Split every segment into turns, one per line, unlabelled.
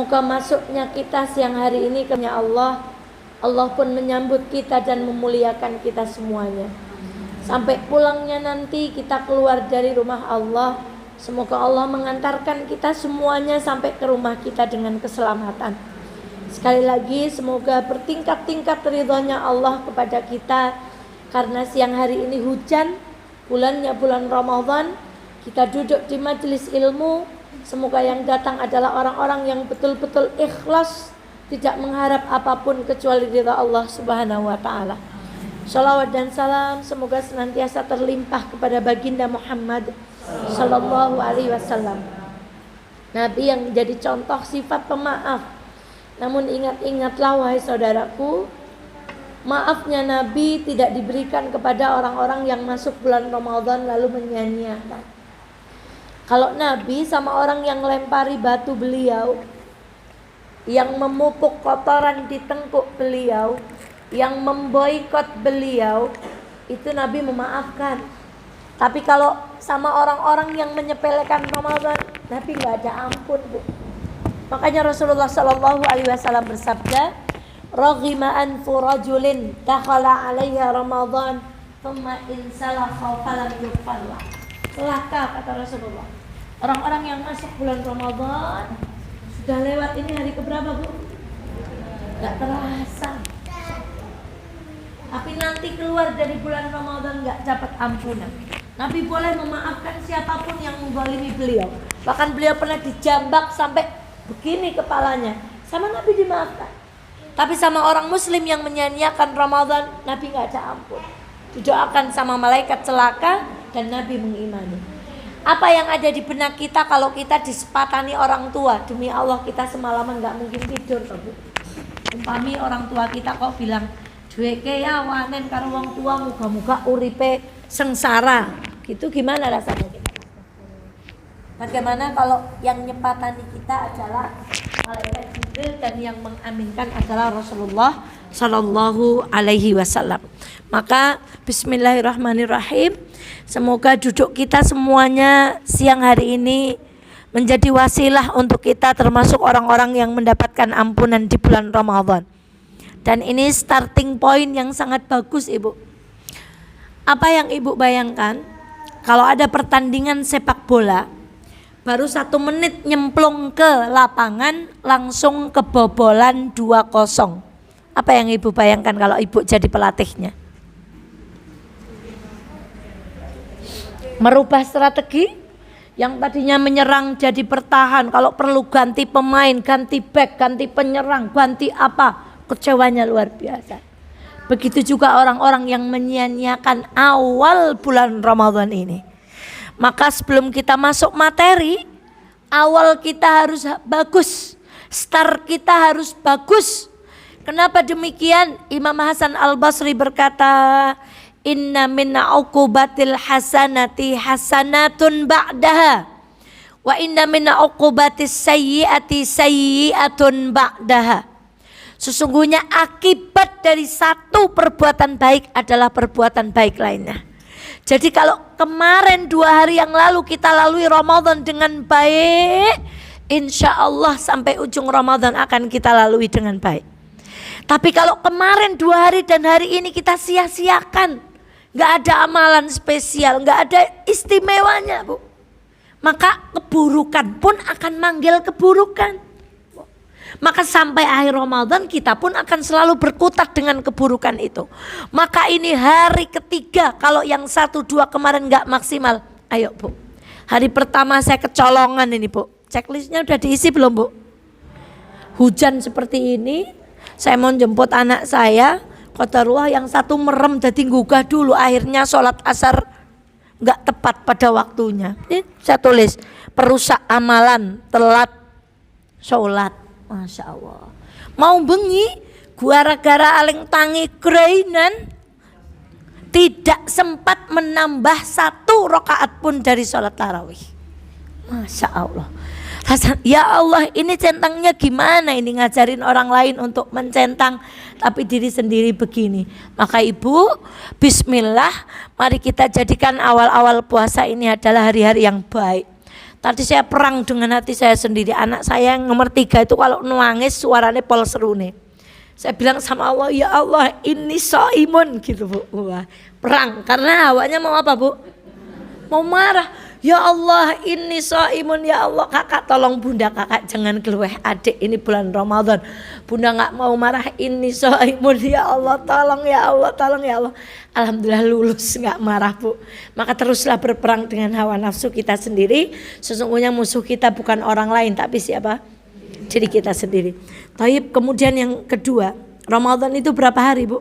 Semoga masuknya kita siang hari ini kepada Allah, Allah pun menyambut kita dan memuliakan kita semuanya. Sampai pulangnya nanti kita keluar dari rumah Allah, semoga Allah mengantarkan kita semuanya sampai ke rumah kita dengan keselamatan. Sekali lagi semoga bertingkat-tingkat ridhonya Allah kepada kita. Karena siang hari ini hujan, bulannya bulan Ramadan, kita duduk di majelis ilmu. Semoga yang datang adalah orang-orang yang betul-betul ikhlas, tidak mengharap apapun kecuali ridha Allah Subhanahu wa taala. Shalawat dan salam semoga senantiasa terlimpah kepada baginda Muhammad sallallahu alaihi wasallam. Nabi yang menjadi contoh sifat pemaaf. Namun ingat-ingatlah wahai saudaraku, maafnya Nabi tidak diberikan kepada orang-orang yang masuk bulan Ramadan lalu menyia-nyiakan. Kalau Nabi sama orang yang lempari batu beliau, yang memupuk kotoran di tengkuk beliau, yang memboikot beliau, itu Nabi memaafkan. Tapi kalau sama orang-orang yang menyepelekan Ramadan, Nabi nggak ada ampun, Bu. Makanya Rasulullah Shallallahu Alaihi Wasallam bersabda, "Raghima anfu rajulin dakhala alaiha Ramadan, thumma insalakha falam yughfarlah." Celaka kata Rasulullah. Orang-orang yang masuk bulan Ramadan sudah lewat ini hari keberapa, Bu? Gak terasa. Tapi nanti keluar dari bulan Ramadan gak dapat ampunan. Nabi boleh memaafkan siapapun yang menggolimi beliau. Bahkan beliau pernah dijambak sampai begini kepalanya. Sama Nabi dimaafkan. Tapi sama orang muslim yang menyia-nyiakan Ramadan, Nabi gak ada ampun. Didoakan sama malaikat celaka dan Nabi mengimani. Apa yang ada di benak kita kalau kita disepakati orang tua? Demi Allah kita semalaman gak mungkin tidur, Bu. Umpami orang tua kita kok bilang, "Duweke ya wanen karo wong tua, muga-muga uripe sengsara." Gitu gimana rasanya kita? Bagaimana kalau yang nyepatani kita adalah malaikat Jibril dan yang mengaminkan adalah Rasulullah Sallallahu Alaihi Wasallam. Maka bismillahirrahmanirrahim. Semoga duduk kita semuanya siang hari ini menjadi wasilah untuk kita termasuk orang-orang yang mendapatkan ampunan di bulan Ramadan. Dan ini starting point yang sangat bagus, Ibu. Apa yang Ibu bayangkan kalau ada pertandingan sepak bola, baru 1 menit nyemplung ke lapangan langsung kebobolan 2-0. Apa yang Ibu bayangkan kalau Ibu jadi pelatihnya? Merubah strategi yang tadinya menyerang jadi bertahan, kalau perlu ganti pemain, ganti back, ganti penyerang, ganti apa, kecewanya luar biasa. Begitu juga orang-orang yang menyia-nyiakan awal bulan Ramadan ini. Maka sebelum kita masuk materi, awal kita harus bagus, start kita harus bagus. Kenapa demikian? Imam Hasan Al-Basri berkata, "Inna min uqubatil hasanati hasanatun ba'daha wa inna min uqubatis sayyiati sayyiatun ba'daha." Sesungguhnya akibat dari satu perbuatan baik adalah perbuatan baik lainnya. Jadi kalau kemarin 2 hari yang lalu kita lalui Ramadan dengan baik, insya Allah sampai ujung Ramadan akan kita lalui dengan baik. Tapi kalau kemarin 2 hari dan hari ini kita sia-siakan, gak ada amalan spesial, gak ada istimewanya, Bu, maka keburukan pun akan manggil keburukan. Maka sampai akhir Ramadan kita pun akan selalu berkutat dengan keburukan itu. Maka ini hari ketiga, kalau yang 1-2 kemarin gak maksimal, ayo, Bu. Hari pertama saya kecolongan ini, Bu. Checklistnya udah diisi belum, Bu? Hujan seperti ini, saya mau jemput anak saya, qadarullah yang satu merem jadi gugah dulu, akhirnya sholat asar gak tepat pada waktunya. Ini saya tulis, perusak amalan, telat sholat. Masya Allah. Mau bengi, gara-gara aling tangi kerainan, tidak sempat menambah 1 rakaat pun dari sholat tarawih. Masya Allah. Ya Allah, ini centangnya gimana ini, ngajarin orang lain untuk mencentang tapi diri sendiri begini. Maka Ibu, bismillah, mari kita jadikan awal-awal puasa ini adalah hari-hari yang baik. Tadi saya perang dengan hati saya sendiri. Anak saya yang nomor 3 itu kalau nangis suaranya pol serune. Saya bilang sama Allah, ya Allah ini shaimun gitu Bu. Wah, perang karena hawanya mau apa Bu? Mau marah. Ya Allah ini shaimun, ya Allah kakak tolong bunda, kakak jangan keluar adik, ini bulan Ramadan. Bunda gak mau marah, ini shaimun, ya Allah tolong ya Allah, tolong ya Allah. Alhamdulillah lulus gak marah Bu. Maka teruslah berperang dengan hawa nafsu kita sendiri. Sesungguhnya musuh kita bukan orang lain tapi siapa? Diri kita sendiri. Taib, kemudian yang kedua, Ramadan itu berapa hari Bu?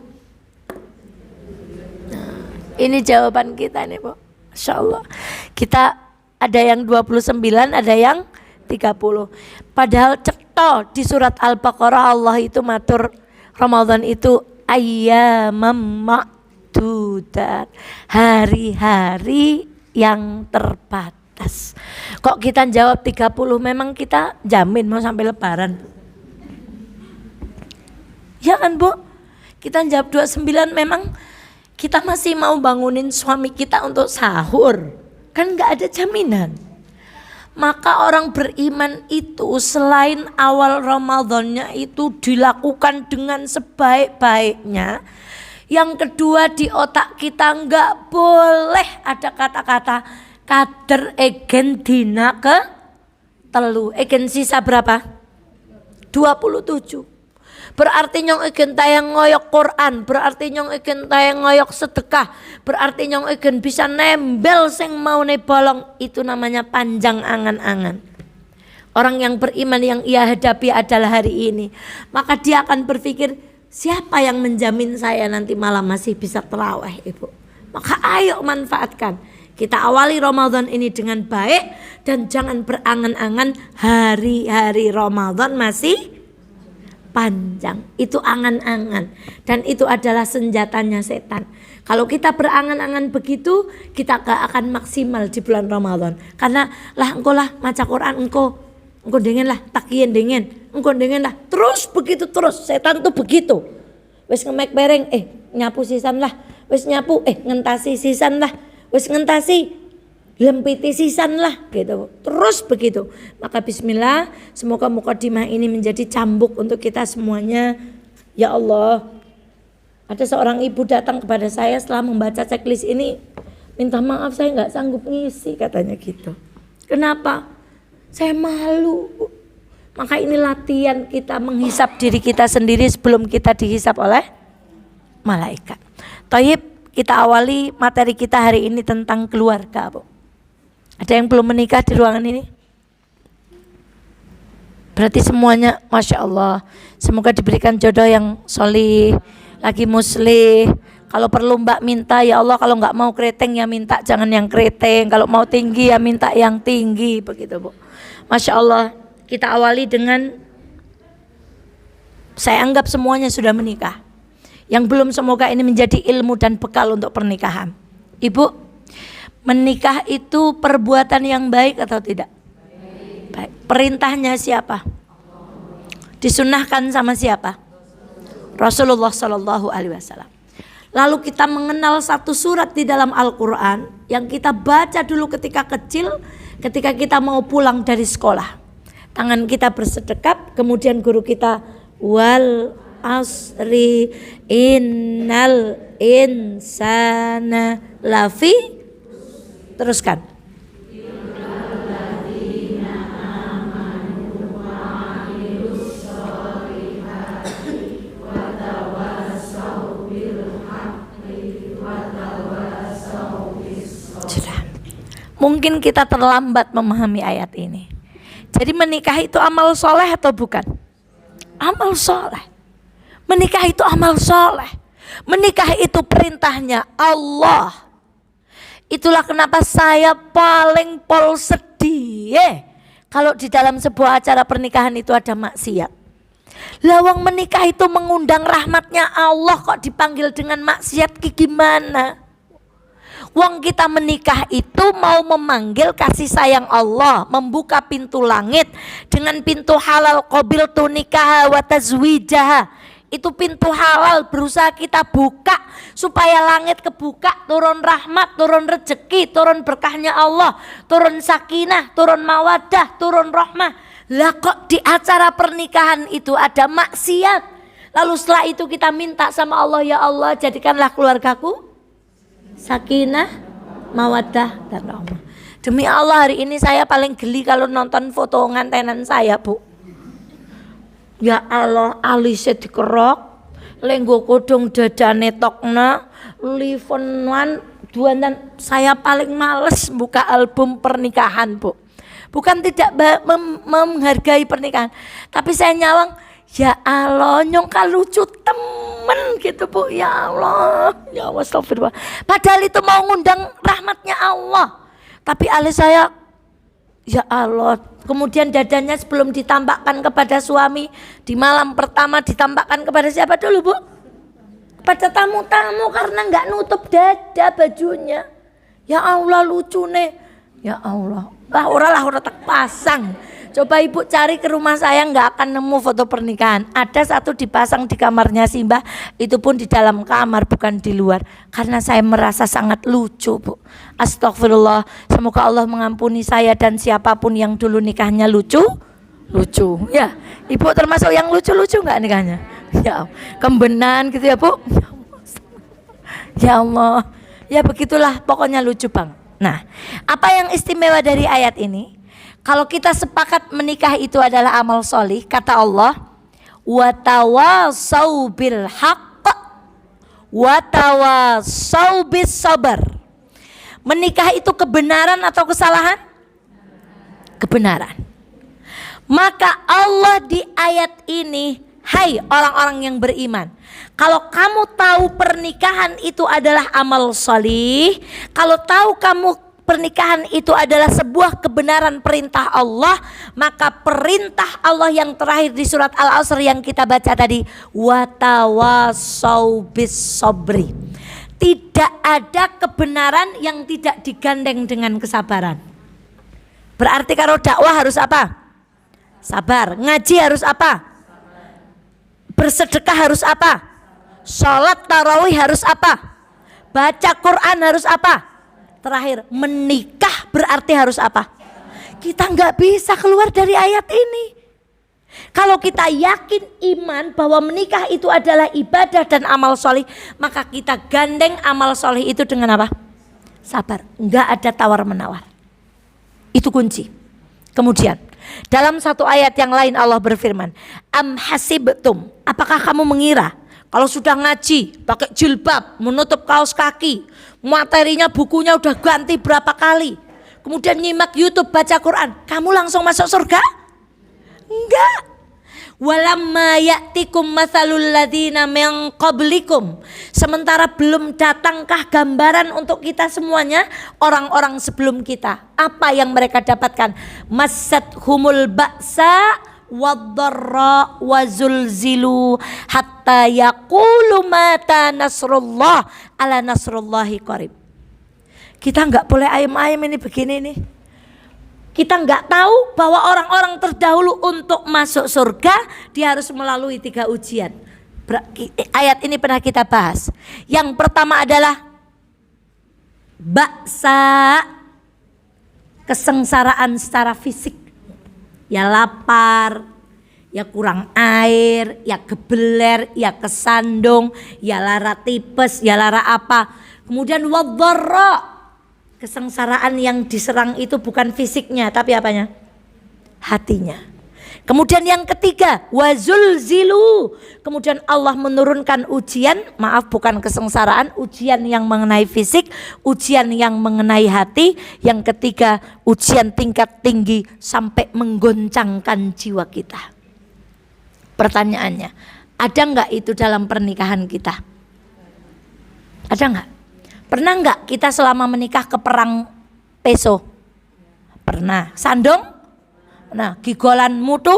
Nah, ini jawaban kita nih Bu. Masya Allah. Kita ada yang 29, ada yang 30. Padahal cetha di surat Al-Baqarah Allah itu matur Ramadan itu ayyamam ma'dudat, hari-hari yang terbatas. Kok kita jawab 30? Memang kita jamin mau sampai lebaran? Ya kan Bu? Kita jawab 29 memang kita masih mau bangunin suami kita untuk sahur. Kan gak ada jaminan. Maka orang beriman itu selain awal Ramadannya itu dilakukan dengan sebaik-baiknya. Yang kedua di otak kita gak boleh ada kata-kata kader egen dina ke telu. Egen sisa berapa? 27. Berarti nyong iken tayang ngoyok Quran, berarti nyong iken tayang ngoyok sedekah, berarti nyong iken bisa nembel sing mau bolong. Itu namanya panjang angan-angan. Orang yang beriman yang ia hadapi adalah hari ini. Maka dia akan berpikir, siapa yang menjamin saya nanti malam masih bisa terawih Ibu. Maka ayo manfaatkan. Kita awali Ramadan ini dengan baik. Dan jangan berangan-angan hari-hari Ramadan masih panjang. Itu angan-angan. Dan itu adalah senjatanya setan. Kalau kita berangan-angan begitu, kita gak akan maksimal di bulan Ramadan. Karena engkau maca Quran, engkau dengen lah, takian dengen, engkau dengen lah. Terus begitu terus, setan tuh begitu. Wes ngemek bereng, nyapu sisan lah. Wes nyapu, ngentasi sisan lah. Wes ngentasi, lempiti sisan lah gitu. Terus begitu. Maka bismillah, semoga mukadimah ini menjadi cambuk untuk kita semuanya. Ya Allah, ada seorang ibu datang kepada saya setelah membaca checklist ini, minta maaf saya nggak sanggup ngisi katanya gitu. Kenapa? Saya malu. Maka ini latihan kita menghisap diri kita sendiri sebelum kita dihisap oleh malaikat. Taib, kita awali materi kita hari ini tentang keluarga Bu. Ada yang belum menikah di ruangan ini? Berarti semuanya Masya Allah. Semoga diberikan jodoh yang solih, lagi muslih. Kalau perlu Mbak minta, ya Allah kalau nggak mau keriting ya minta jangan yang keriting. Kalau mau tinggi ya minta yang tinggi. Begitu Bu. Masya Allah. Kita awali dengan, saya anggap semuanya sudah menikah. Yang belum semoga ini menjadi ilmu dan bekal untuk pernikahan. Ibu, menikah itu perbuatan yang baik atau tidak? Baik. Perintahnya siapa? Disunahkan sama siapa? Rasulullah Sallallahu Alaihi Wasallam. Lalu kita mengenal satu surat di dalam Al-Quran yang kita baca dulu ketika kecil, ketika kita mau pulang dari sekolah. Tangan kita bersedekap, kemudian guru kita wal asri innal insana lafi. Teruskan. Sudah. Mungkin kita terlambat memahami ayat ini. Jadi menikah itu amal soleh atau bukan? Amal soleh. Menikah itu amal soleh. Menikah itu perintahnya Allah. Itulah kenapa saya paling sedih kalau di dalam sebuah acara pernikahan itu ada maksiat. Lawang menikah itu mengundang rahmatnya Allah kok dipanggil dengan maksiat, gimana? Wong kita menikah itu mau memanggil kasih sayang Allah, membuka pintu langit dengan pintu halal qabil tu nikah wa tazwijah. Itu pintu halal berusaha kita buka supaya langit kebuka, turun rahmat, turun rezeki, turun berkahnya Allah, turun sakinah, turun mawaddah, turun rahmah. Lah kok di acara pernikahan itu ada maksiat. Lalu setelah itu kita minta sama Allah, ya Allah jadikanlah keluargaku sakinah, mawaddah dan rahmah. Demi Allah hari ini saya paling geli kalau nonton foto ngantenan saya, Bu. Ya Allah, alisnya dikerok, lenggo kodong dadane tokna, livenan duanan. Saya paling males buka album pernikahan, Bu. Bukan tidak menghargai pernikahan, tapi saya nyawang, ya Allah nyongka lucu temen gitu, Bu. Ya Allah, ya Allah, astagfirullah. Padahal itu mau ngundang rahmatnya Allah, tapi alis saya, ya Allah. Kemudian dadanya sebelum ditampakkan kepada suami, di malam pertama ditampakkan kepada siapa dulu, Bu? Kepada tamu-tamu, karena nggak nutup dada bajunya. Ya Allah lucu nih. Ya Allah, orang tak pasang. Coba Ibu cari ke rumah saya, nggak akan nemu foto pernikahan. Ada satu dipasang di kamarnya Simbah, itu pun di dalam kamar bukan di luar. Karena saya merasa sangat lucu, Bu. Astagfirullah. Semoga Allah mengampuni saya dan siapapun yang dulu nikahnya lucu. Ya, Ibu termasuk yang lucu-lucu nggak nikahnya? Ya, kembenan gitu ya, Bu. Ya Allah. Ya begitulah, pokoknya lucu Bang. Nah, apa yang istimewa dari ayat ini? Kalau kita sepakat menikah itu adalah amal solih, kata Allah, watawasau bil haqq watawasau bis sabar. Menikah itu kebenaran atau kesalahan? Kebenaran. Maka Allah di ayat ini, hai orang-orang yang beriman, kalau kamu tahu pernikahan itu adalah amal solih, kalau tahu kamu pernikahan itu adalah sebuah kebenaran perintah Allah, maka perintah Allah yang terakhir di surat Al-Asr yang kita baca tadi, watawasau bis sabri. Tidak ada kebenaran yang tidak digandeng dengan kesabaran. Berarti kalau dakwah harus apa? Sabar. Ngaji harus apa? Bersedekah harus apa? Sholat tarawih harus apa? Baca Quran harus apa? Terakhir, menikah berarti harus apa? Kita nggak bisa keluar dari ayat ini. Kalau kita yakin iman bahwa menikah itu adalah ibadah dan amal solih, maka kita gandeng amal solih itu dengan apa? Sabar. Nggak ada tawar menawar. Itu kunci. Kemudian dalam satu ayat yang lain Allah berfirman, am hasibtum, apakah kamu mengira kalau sudah ngaji, pakai jilbab, menutup kaos kaki, materinya bukunya udah ganti berapa kali, kemudian nyimak YouTube, baca Quran, kamu langsung masuk surga? Enggak. Walamma ya'tikum mathalul ladzina min qablikum, sementara belum datangkah gambaran untuk kita semuanya orang-orang sebelum kita, apa yang mereka dapatkan? Massathumul ba'sa wadh-dharra wazulzilu hatta yaqulu mata nasrullah ala nasrullahi qarib. Kita enggak boleh ayam-ayam ini begini nih. Kita enggak tahu bahwa orang-orang terdahulu untuk masuk surga dia harus melalui 3 ujian. Ayat ini pernah kita bahas. Yang pertama adalah ba'sa, kesengsaraan secara fisik. Ya lapar, ya kurang air, ya kebeler, ya kesandung, ya lara tipes, ya lara apa. Kemudian wadh-dharra, kesengsaraan yang diserang itu bukan fisiknya tapi apanya? Hatinya. Kemudian yang ketiga, wazulzilu, kemudian Allah menurunkan ujian, maaf bukan kesengsaraan, ujian yang mengenai fisik, ujian yang mengenai hati. Yang ketiga, ujian tingkat tinggi sampai menggoncangkan jiwa kita. Pertanyaannya, ada enggak itu dalam pernikahan kita? Ada enggak? Pernah enggak kita selama menikah ke perang peso? Pernah. Sandung? Pernah. Gigolan mutu?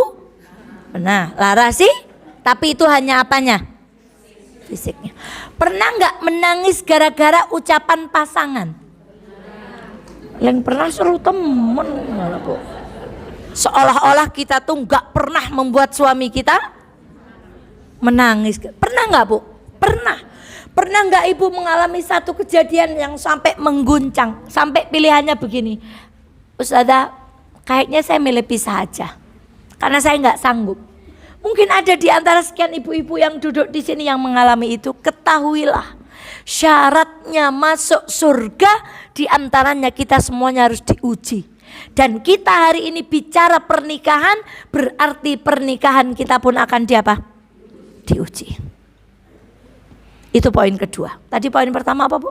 Pernah. Lara sih? Tapi itu hanya apanya? Fisiknya. Pernah enggak menangis gara-gara ucapan pasangan? Yang pernah seru temen. Seolah-olah kita tuh enggak pernah membuat suami kita menangis. Pernah nggak Bu? Pernah. Pernah nggak Ibu mengalami satu kejadian yang sampai mengguncang, sampai pilihannya begini, Ustazah, kayaknya saya milih pisah aja, karena saya nggak sanggup. Mungkin ada di antara sekian ibu-ibu yang duduk di sini yang mengalami itu. Ketahuilah, syaratnya masuk surga di antaranya kita semuanya harus diuji. Dan kita hari ini bicara pernikahan, berarti pernikahan kita pun akan diuji. Itu poin kedua. Tadi poin pertama apa Bu?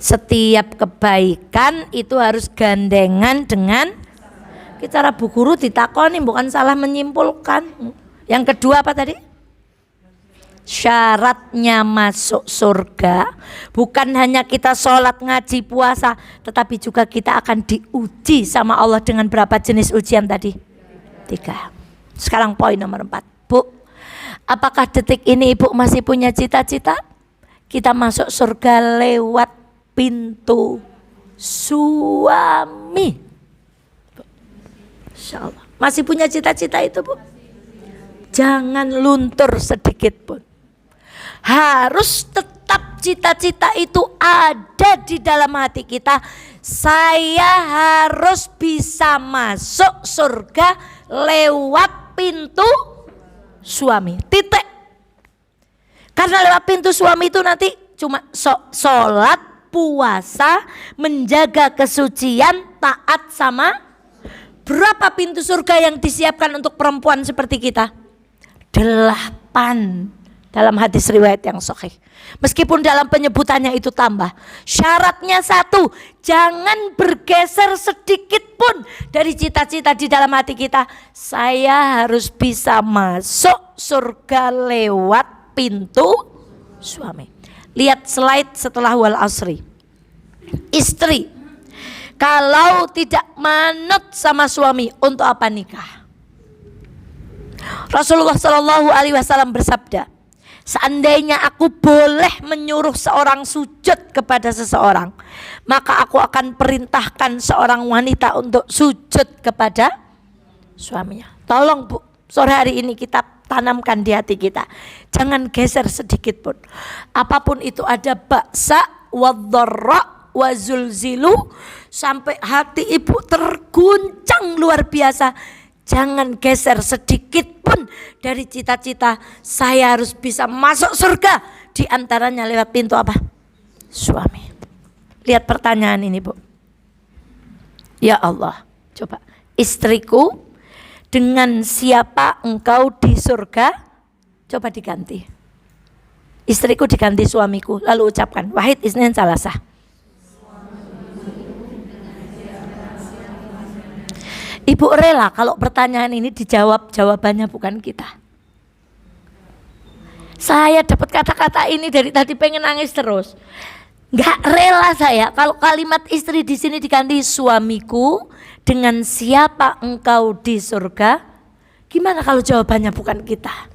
Setiap kebaikan itu harus gandengan dengan, cara Bu Guru ditakoni bukan salah menyimpulkan. Yang kedua apa tadi? Syaratnya masuk surga bukan hanya kita sholat, ngaji, puasa, tetapi juga kita akan diuji sama Allah dengan berapa jenis ujian tadi? 3. Sekarang poin nomor 4. Bu, apakah detik ini Ibu masih punya cita-cita kita masuk surga lewat pintu suami? Insya Allah. Masih punya cita-cita itu Bu? Jangan luntur sedikit pun. Harus tetap cita-cita itu ada di dalam hati kita. Saya harus bisa masuk surga lewat pintu suami. Titik. Karena lewat pintu suami itu nanti cuma sholat, puasa, menjaga kesucian, taat sama. Berapa pintu surga yang disiapkan untuk perempuan seperti kita? 8 dalam hadis riwayat yang sahih. Meskipun dalam penyebutannya itu tambah. Syaratnya 1, jangan bergeser sedikit pun dari cita-cita di dalam hati kita. Saya harus bisa masuk surga lewat pintu suami. Lihat slide setelah wal asri. Istri kalau tidak manut sama suami, untuk apa nikah? Rasulullah Shallallahu Alaihi Wasallam bersabda, seandainya aku boleh menyuruh seorang sujud kepada seseorang, maka aku akan perintahkan seorang wanita untuk sujud kepada suaminya. Tolong Bu, sore hari ini kita tanamkan di hati kita, jangan geser sedikit pun. Apapun itu, ada ba'sa wadh-dharra wa zulzilu, sampai hati Ibu terguncang luar biasa. Jangan geser sedikit pun dari cita-cita saya harus bisa masuk surga, di antaranya lewat pintu apa? Suami. Lihat pertanyaan ini Bu. Ya Allah, coba, istriku, dengan siapa engkau di surga? Coba diganti. Istriku diganti suamiku, lalu ucapkan wahid isnin salasah. Ibu rela kalau pertanyaan ini dijawab, jawabannya bukan kita. Saya dapat kata-kata ini dari tadi pengen nangis terus. Nggak rela saya kalau kalimat istri di sini diganti suamiku, dengan siapa engkau di surga. Gimana kalau jawabannya bukan kita?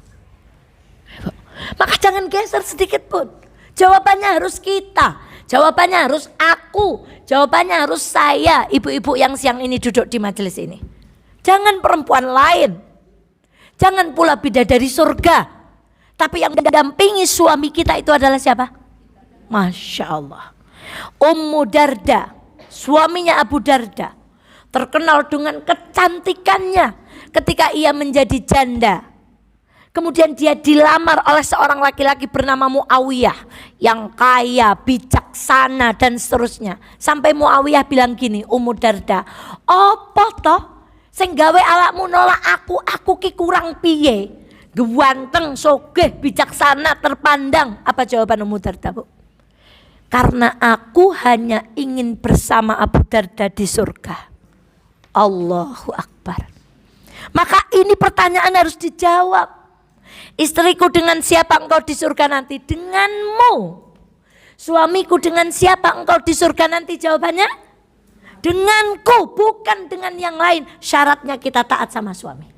Maka jangan geser sedikit pun. Jawabannya harus kita. Jawabannya harus aku, jawabannya harus saya, ibu-ibu yang siang ini duduk di majelis ini. Jangan perempuan lain, jangan pula bidadari surga. Tapi yang mendampingi suami kita itu adalah siapa? Masya Allah. Ummu Darda, suaminya Abu Darda, terkenal dengan kecantikannya ketika ia menjadi janda. Kemudian dia dilamar oleh seorang laki-laki bernama Muawiyah yang kaya, bijaksana dan seterusnya. Sampai Muawiyah bilang gini, Ummu Darda, apa toh sing gawe awakmu nolak aku ki kurang piye? Ganteng, sogeh, bijaksana, terpandang. Apa jawaban Ummu Darda, Bu? Karena aku hanya ingin bersama Abu Darda di surga. Allahu Akbar. Maka ini pertanyaan harus dijawab. Istriku, dengan siapa engkau di surga nanti? Denganmu. Suamiku, dengan siapa engkau di surga nanti? Jawabannya denganku, bukan dengan yang lain. Syaratnya kita taat sama suami.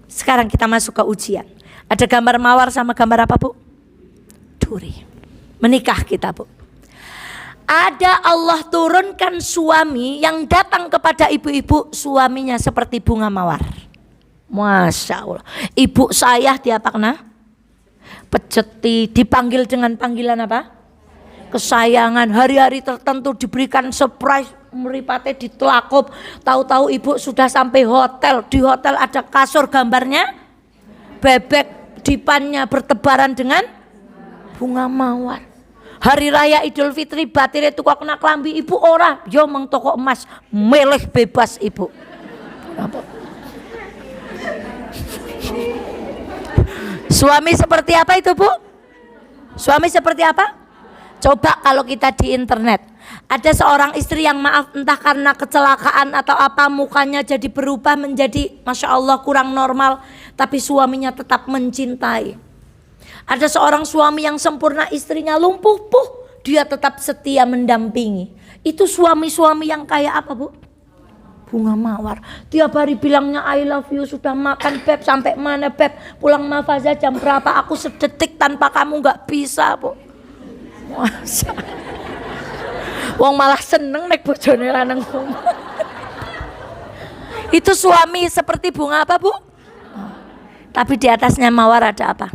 Sekarang kita masuk ke ujian. Ada gambar mawar sama gambar apa, Bu? Duri. Menikah kita, Bu. Ada Allah turunkan suami yang datang kepada ibu-ibu, suaminya seperti bunga mawar. Masya Allah. Ibu saya dia apa kena? Pejeti, dipanggil dengan panggilan apa? Kesayangan. Hari-hari tertentu diberikan surprise, mripate ditelakup. Tahu-tahu ibu sudah sampai hotel. Di hotel ada kasur gambarnya bebek, dipannya bertebaran dengan bunga mawar. Hari raya Idul Fitri batire tuku kena klambi ibu ora, yo meng toko emas, milih bebas ibu. Apa? Suami seperti apa itu, Bu? Suami seperti apa? Coba kalau kita di internet, ada seorang istri yang maaf entah karena kecelakaan atau apa mukanya jadi berubah menjadi Masya Allah kurang normal, tapi suaminya tetap mencintai. Ada seorang suami yang sempurna, istrinya lumpuh puh, dia tetap setia mendampingi. Itu suami-suami yang kayak apa, Bu? Bunga mawar. Tiap hari bilangnya I love you, sudah makan Beb, sampai mana Beb, pulang Mafaza jam berapa, aku sedetik tanpa kamu gak bisa, Bu. Masa wong malah seneng nek bojone lanang omah. Itu suami seperti bunga apa, Bu? Tapi di atasnya mawar ada apa?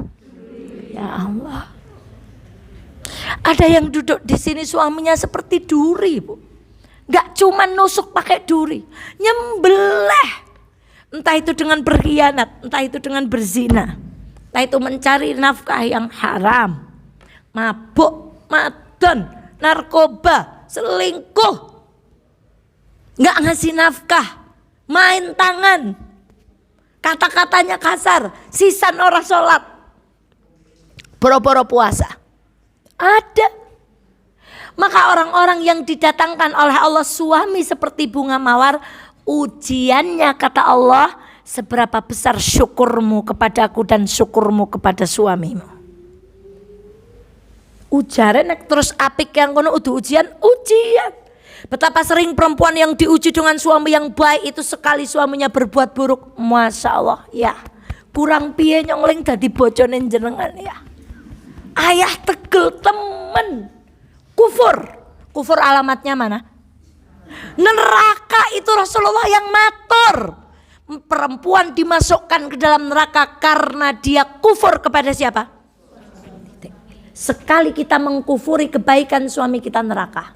Ya Allah. Ada yang duduk di sini suaminya seperti duri, Bu. Gak cuma nusuk pakai duri, nyembelih. Entah itu dengan berkhianat, entah itu dengan berzina, entah itu mencari nafkah yang haram, mabuk, madon, narkoba, selingkuh, gak ngasih nafkah, main tangan, kata-katanya kasar, sisan ora sholat, boro-boro puasa. Ada. Maka orang-orang yang didatangkan oleh Allah suami seperti bunga mawar, ujiannya kata Allah, seberapa besar syukurmu kepadaku dan syukurmu kepada suamimu. Ujaran terus apik yang kono udah ujian. Betapa sering perempuan yang diuji dengan suami yang baik itu sekali suaminya berbuat buruk, Masya Allah, ya kurang piye nyongling dadi bojone jenengan ya. Ayah tegel temen. Kufur alamatnya mana? Neraka itu Rasulullah yang matur. Perempuan dimasukkan ke dalam neraka karena dia kufur kepada siapa? Sekali kita mengkufuri kebaikan suami kita neraka.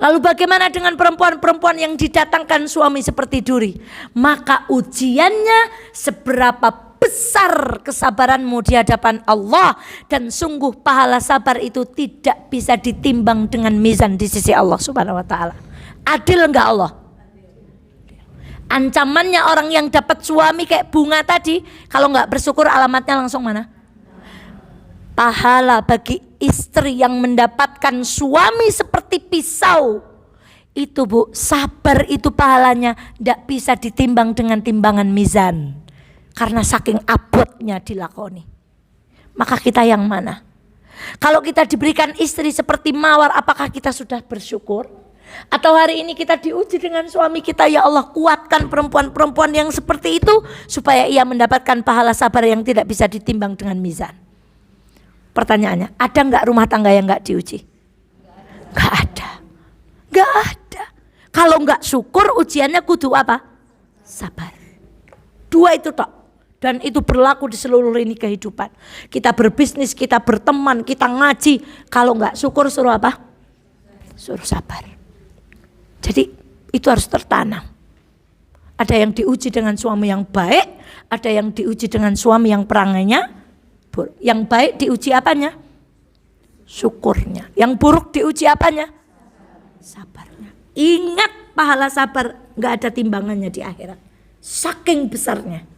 Lalu bagaimana dengan perempuan-perempuan yang didatangkan suami seperti duri? Maka ujiannya seberapa besar kesabaranmu di hadapan Allah, dan sungguh pahala sabar itu tidak bisa ditimbang dengan mizan di sisi Allah Subhanahu wa taala. Adil enggak Allah? Ancamannya orang yang dapat suami kayak bunga tadi, kalau enggak bersyukur alamatnya langsung mana? Pahala bagi istri yang mendapatkan suami seperti pisau. Itu, Bu, sabar itu pahalanya enggak bisa ditimbang dengan timbangan mizan. Karena saking abotnya dilakoni. Maka kita yang mana? Kalau kita diberikan istri seperti mawar, apakah kita sudah bersyukur? Atau hari ini kita diuji dengan suami kita, ya Allah kuatkan perempuan-perempuan yang seperti itu supaya ia mendapatkan pahala sabar yang tidak bisa ditimbang dengan mizan. Pertanyaannya, ada enggak rumah tangga yang enggak diuji? Enggak ada. Enggak ada. Kalau enggak syukur, ujiannya kudu apa? Sabar. Dua itu tok. Dan itu berlaku di seluruh lini kehidupan. Kita berbisnis, kita berteman, kita ngaji. Kalau enggak syukur suruh apa? Suruh sabar. Jadi itu harus tertanam. Ada yang diuji dengan suami yang baik, ada yang diuji dengan suami yang perangainya buruk. Yang baik diuji apanya? Syukurnya. Yang buruk diuji apanya? Sabarnya. Ingat pahala sabar enggak ada timbangannya di akhirat. Saking besarnya.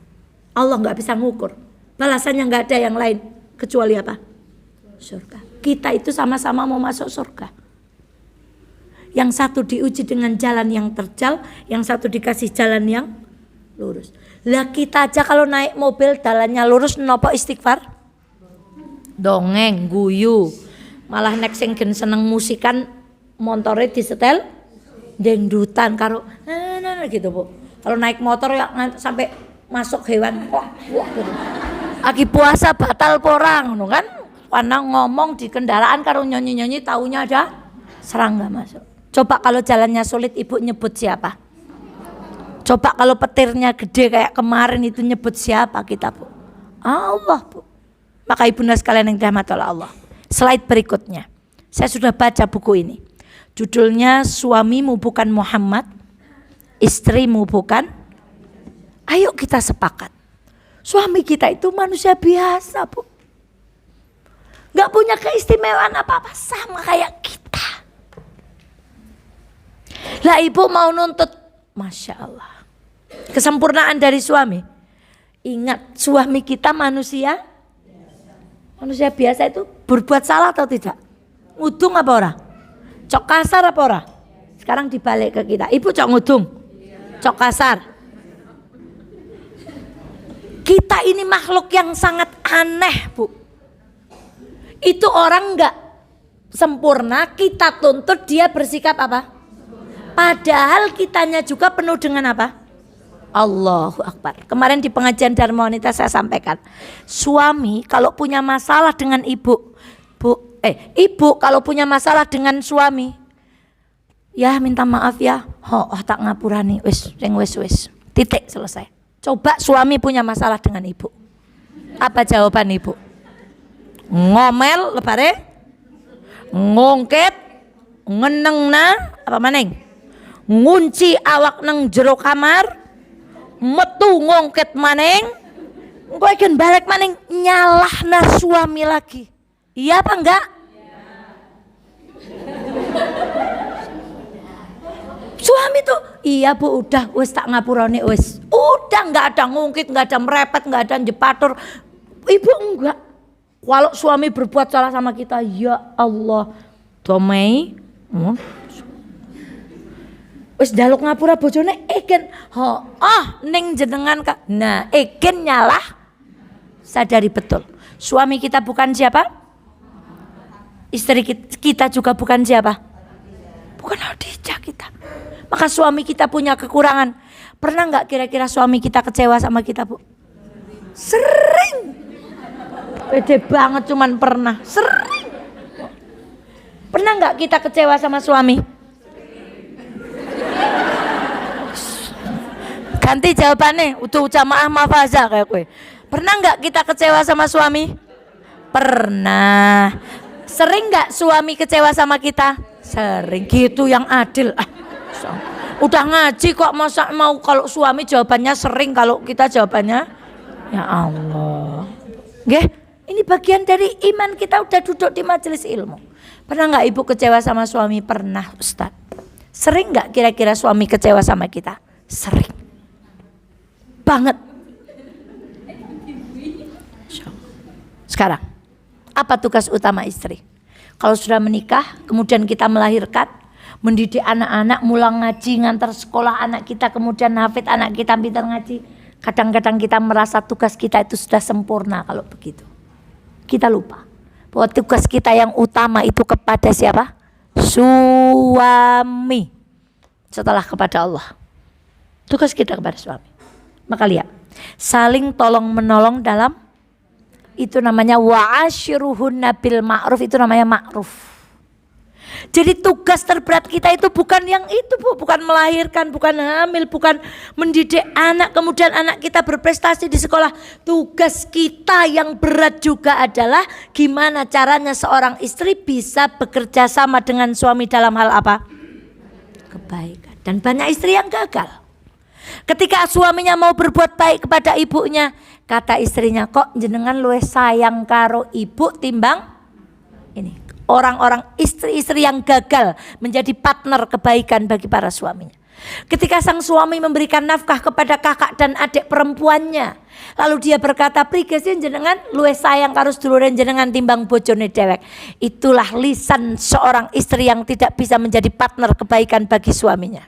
Allah nggak bisa ngukur, balasannya nggak ada yang lain kecuali apa? Surga. Kita itu sama-sama mau masuk surga. Yang satu diuji dengan jalan yang terjal, yang satu dikasih jalan yang lurus. Lah kita aja kalau naik mobil jalannya lurus, nopo istighfar? Dongeng, guyu, malah nek sing gen seneng musikan, montore disetel, dangdutan karo, gitu, Bu. Kalau naik motor ya sampai masuk hewan kok lagi puasa batal porang no kan, karena ngomong di kendaraan karo nyonyi-nyonyi taunya ada serangga masuk. Coba kalau jalannya sulit, ibu nyebut siapa? Coba kalau petirnya gede kayak kemarin itu nyebut siapa kita, Bu? Allah, Bu. Maka ibunda sekalian yang dirahmati oleh Allah. Slide berikutnya. Saya sudah baca buku ini. Judulnya Suamimu Bukan Muhammad, Istrimu Bukan. Ayo kita sepakat. Suami kita itu manusia biasa, Bu. Gak punya keistimewaan apa-apa, sama kayak kita. Lah ibu mau nuntut, Masya Allah, kesempurnaan dari suami. Ingat, suami kita manusia. Manusia biasa itu berbuat salah atau tidak? Ngudung apa ora? Cok kasar apa ora? Sekarang dibalik ke kita. Ibu cok ngudung, cok kasar. Kita ini makhluk yang sangat aneh, Bu. Itu orang enggak sempurna, kita tuntut dia bersikap apa? Padahal kitanya juga penuh dengan apa? Allahu Akbar. Kemarin di pengajian Dharma Wanita saya sampaikan, suami kalau punya masalah dengan ibu, ibu kalau punya masalah dengan suami, ya minta maaf ya, tak ngapurani, wis, titik, selesai. Coba suami punya masalah dengan ibu, apa jawaban ibu? Ngomel lebare, ngongket, ngenengna, apa maning? Ngunci awak nang jero kamar, metu ngongket maning, engko ikan balik maning nyalahna suami lagi. Iya apa enggak? Suami tuh, iya Bu, udah wis tak ngapurane wis. Udah enggak ada ngungkit, enggak ada merepet, enggak ada jepatur. Ibu enggak. Kalau suami berbuat salah sama kita, ya Allah, domei, wis daluk ngapura bojone egen, ning jenengan Kak. Nah, egen nyalah, sadari betul. Suami kita bukan siapa? Istri kita juga bukan siapa? Bukan Khadijah kita. Maka suami kita punya kekurangan. Pernah nggak kira-kira suami kita kecewa sama kita, Bu? Sering. Pede banget cuman pernah. Sering. Pernah nggak kita kecewa sama suami? Ganti jawabannya, utuh jamaah mafaza kayak gue. Pernah nggak kita kecewa sama suami? Pernah. Sering nggak suami kecewa sama kita? Sering. Gitu yang adil. Udah ngaji kok masa mau kalau suami jawabannya sering, kalau kita jawabannya ya Allah. Nggih, ini bagian dari iman kita, udah duduk di majelis ilmu. Pernah nggak ibu kecewa sama suami? Pernah, Ustaz. Sering nggak kira-kira suami kecewa sama kita? Sering banget. Sekarang, apa tugas utama istri? Kalau sudah menikah, kemudian kita melahirkan, mendidik anak-anak, mulang ngaji, ngantar sekolah anak kita, kemudian hafid anak kita, pintar ngaji. Kadang-kadang kita merasa tugas kita itu sudah sempurna kalau begitu. Kita lupa bahwa tugas kita yang utama itu kepada siapa? Suami. Setelah kepada Allah. Tugas kita kepada suami. Maka lihat, saling tolong menolong dalam, itu namanya wa'ashiruhunna bil ma'ruf, itu namanya ma'ruf. Jadi tugas terberat kita itu bukan yang itu, Bu, bukan melahirkan, bukan hamil, bukan mendidik anak, kemudian anak kita berprestasi di sekolah. Tugas kita yang berat juga adalah gimana caranya seorang istri bisa bekerja sama dengan suami dalam hal apa? Kebaikan. Dan banyak istri yang gagal. Ketika suaminya mau berbuat baik kepada ibunya, kata istrinya, kok jenengan luwih sayang karo ibu timbang ini. Orang-orang istri-istri yang gagal menjadi partner kebaikan bagi para suaminya. Ketika sang suami memberikan nafkah kepada kakak dan adik perempuannya, lalu dia berkata, prigesin jenengan luwih sayang karo seduluren jenengan timbang bojone dewek. Itulah lisan seorang istri yang tidak bisa menjadi partner kebaikan bagi suaminya.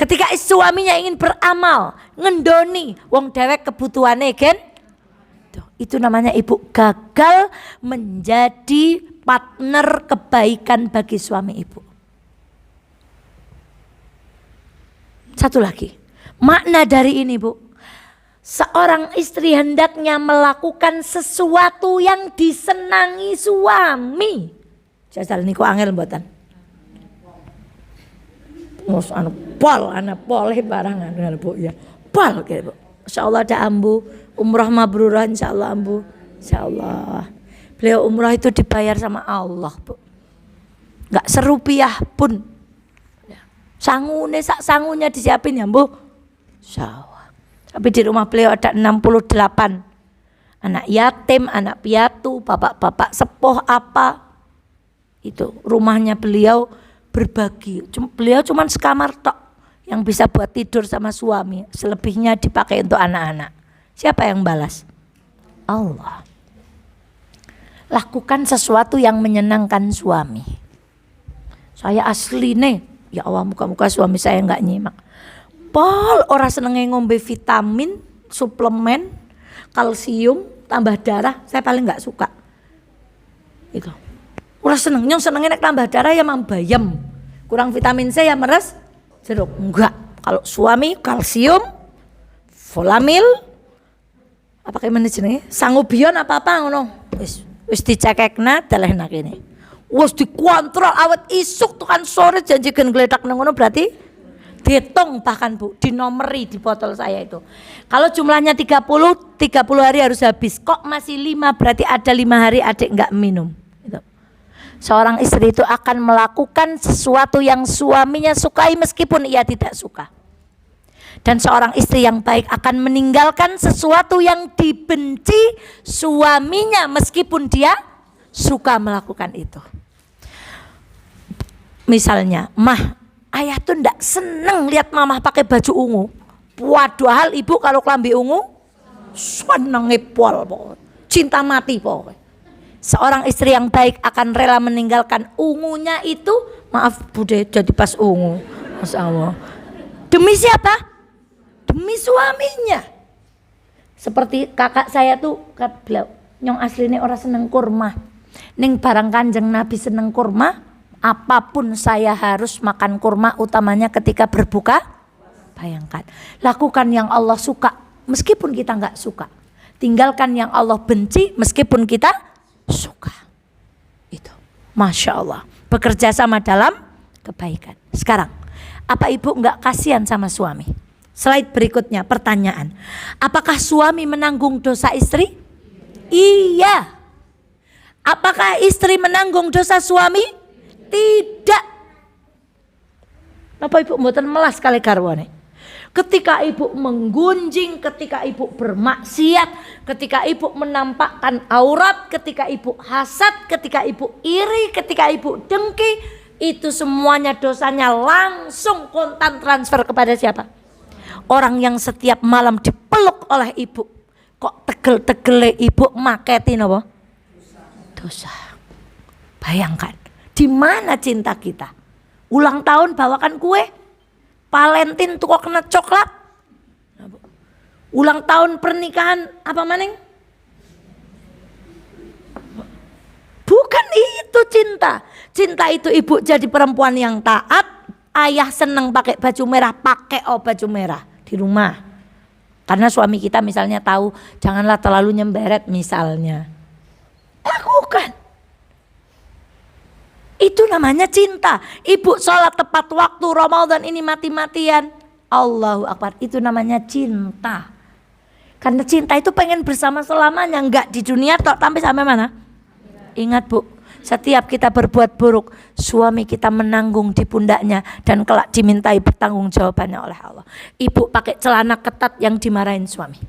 Ketika suaminya ingin beramal, ngendoni wong dewek kebutuhane gen, itu namanya ibu gagal menjadi partner kebaikan bagi suami ibu. Satu lagi, makna dari ini, Bu. Seorang istri hendaknya melakukan sesuatu yang disenangi suami. Jajal niku angel mboten. Mus anu pol ana pole barangan dengan Bu ya. Pol gitu Bu. Insyaallah ada ambu umrah mabruran insyaallah ambu. Insyaallah. Beliau umrah itu dibayar sama Allah, Bu. Enggak serupiah pun. Sangune sak sangunya disiapin ya, Bu. Insyaallah. Tapi di rumah beliau ada 68 anak yatim, anak piatu, bapak-bapak sepuh apa. Itu rumahnya beliau berbagi. Beliau cuma sekamar tok yang bisa buat tidur sama suami. Selebihnya dipakai untuk anak-anak. Siapa yang balas? Allah. Lakukan sesuatu yang menyenangkan suami. Saya asli nih, ya Allah muka-muka suami saya nggak nyimak. Pol orang senengnya ngombe vitamin, suplemen, kalsium, tambah darah. Saya paling nggak suka. Itu. Orang senengnya nek tambah darah ya mambayam. Kurang vitamin C ya meres jeruk. Enggak. Kalau suami kalsium, folamil, apa kayak mana jenenge? Sangobion apa-apa ngono. Wis dicekekna dalehna kene. Wis dikontrol awet isuk tukan sore janji gen gledak nang ngono berarti dihitung bahkan Bu, dinomeri di botol saya itu. Kalau jumlahnya 30 hari harus habis. Kok masih 5 berarti ada 5 hari adik enggak minum. Gitu. Seorang istri itu akan melakukan sesuatu yang suaminya sukai meskipun ia tidak suka. Dan seorang istri yang baik akan meninggalkan sesuatu yang dibenci suaminya meskipun dia suka melakukan itu. Misalnya, Mah, ayah tuh ndak seneng lihat mamah pakai baju ungu. Padahal ibu kalau kelambi ungu seneng ngepol pokoknya. Cinta mati pokoknya. Seorang istri yang baik akan rela meninggalkan ungunya itu, maaf bude jadi pas ungu. Masya Allah. Demi siapa? Demi suaminya. Seperti kakak saya tuh bilang, nyong aslinya orang seneng kurma. Ning barang Kanjeng Nabi seneng kurma, apapun saya harus makan kurma utamanya ketika berbuka. Bayangkan, lakukan yang Allah suka meskipun kita nggak suka. Tinggalkan yang Allah benci meskipun kita suka. Itu, Masya Allah. Bekerja sama dalam kebaikan. Sekarang, apa ibu nggak kasihan sama suami? Slide berikutnya, pertanyaan. Apakah suami menanggung dosa istri? Iya. Apakah istri menanggung dosa suami? Tidak. Napa ibu mboten melas kali garwane? Ketika ibu menggunjing, ketika ibu bermaksiat, ketika ibu menampakkan aurat, ketika ibu hasad, ketika ibu iri, ketika ibu dengki, itu semuanya dosanya langsung kontan transfer kepada siapa? Orang yang setiap malam dipeluk oleh ibu. Kok tegel-tegele ibu maketin apa? Dosa. Bayangkan, di mana cinta kita? Ulang tahun bawakan kue, Valentine tuh kok kena coklat. Ulang tahun pernikahan apa maning? Bukan itu cinta. Cinta itu ibu jadi perempuan yang taat, ayah seneng pakai baju merah, pakai baju merah di rumah. Karena suami kita misalnya tahu janganlah terlalu nyemberet misalnya. Lakukan. Itu namanya cinta. Ibu sholat tepat waktu, Ramadan ini mati-matian. Allahu Akbar, itu namanya cinta. Karena cinta itu pengen bersama selamanya, enggak di dunia tok, sampai sampai mana? Ingat Bu, setiap kita berbuat buruk, suami kita menanggung di pundaknya dan kelak dimintai pertanggung jawabannya oleh Allah. Ibu pakai celana ketat yang dimarahin suami.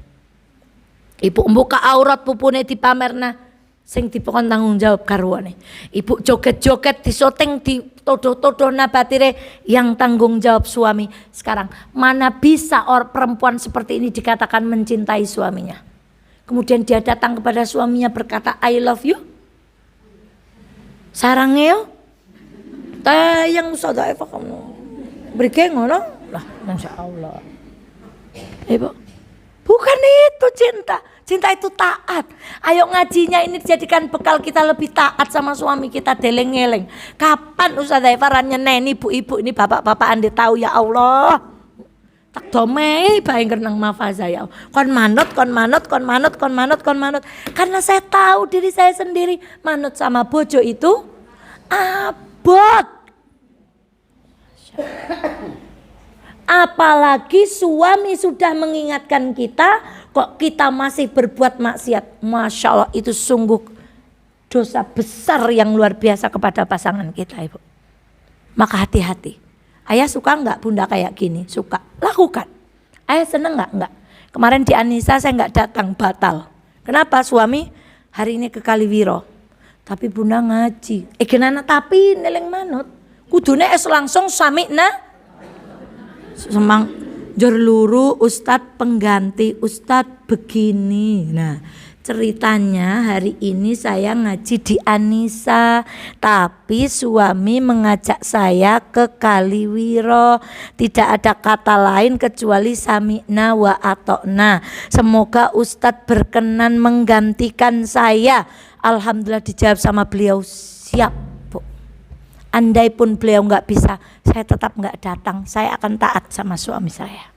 Ibu membuka aurat pupune dipamerna, sing dipokon tanggung jawab garwane. Ibu joget-joget disoteng ditodoh-todoh nabatire, yang tanggung jawab suami. Sekarang mana bisa perempuan seperti ini dikatakan mencintai suaminya? Kemudian dia datang kepada suaminya berkata I love you. Sarangnya tayang sadaya kamu beri ngono lah, Masya Allah. Ibu, bukan itu cinta. Cinta itu taat. Ayo ngajinya ini dijadikan bekal kita lebih taat sama suami kita, deleng-eleng. Kapan Ustazah Eva nyeneni ibu-ibu ini, bapak-bapak andi tahu ya Allah. Tak domei bae renang mafaza ya. Kon manut. Karena saya tahu diri saya sendiri, manut sama bojo itu abot. Apalagi suami sudah mengingatkan kita, kok kita masih berbuat maksiat. Masya Allah, itu sungguh dosa besar yang luar biasa kepada pasangan kita, Ibu. Maka hati-hati. Ayah suka enggak bunda kayak gini? Suka, lakukan. Ayah seneng enggak? Enggak. Kemarin di Anissa saya enggak datang, batal. Kenapa? Suami hari ini ke Kaliwiro, tapi bunda ngaji. Genana tapi neleng manut. Kudune es langsung samikna semang jor luru ustad pengganti ustad begini. Nah, ceritanya hari ini saya ngaji di Anissa, tapi suami mengajak saya ke Kaliwiro. Tidak ada kata lain kecuali sami'na wa atokna. Semoga ustad berkenan menggantikan saya. Alhamdulillah dijawab sama beliau, siap Bu. Andai pun beliau nggak bisa, saya tetap nggak datang. Saya akan taat sama suami saya.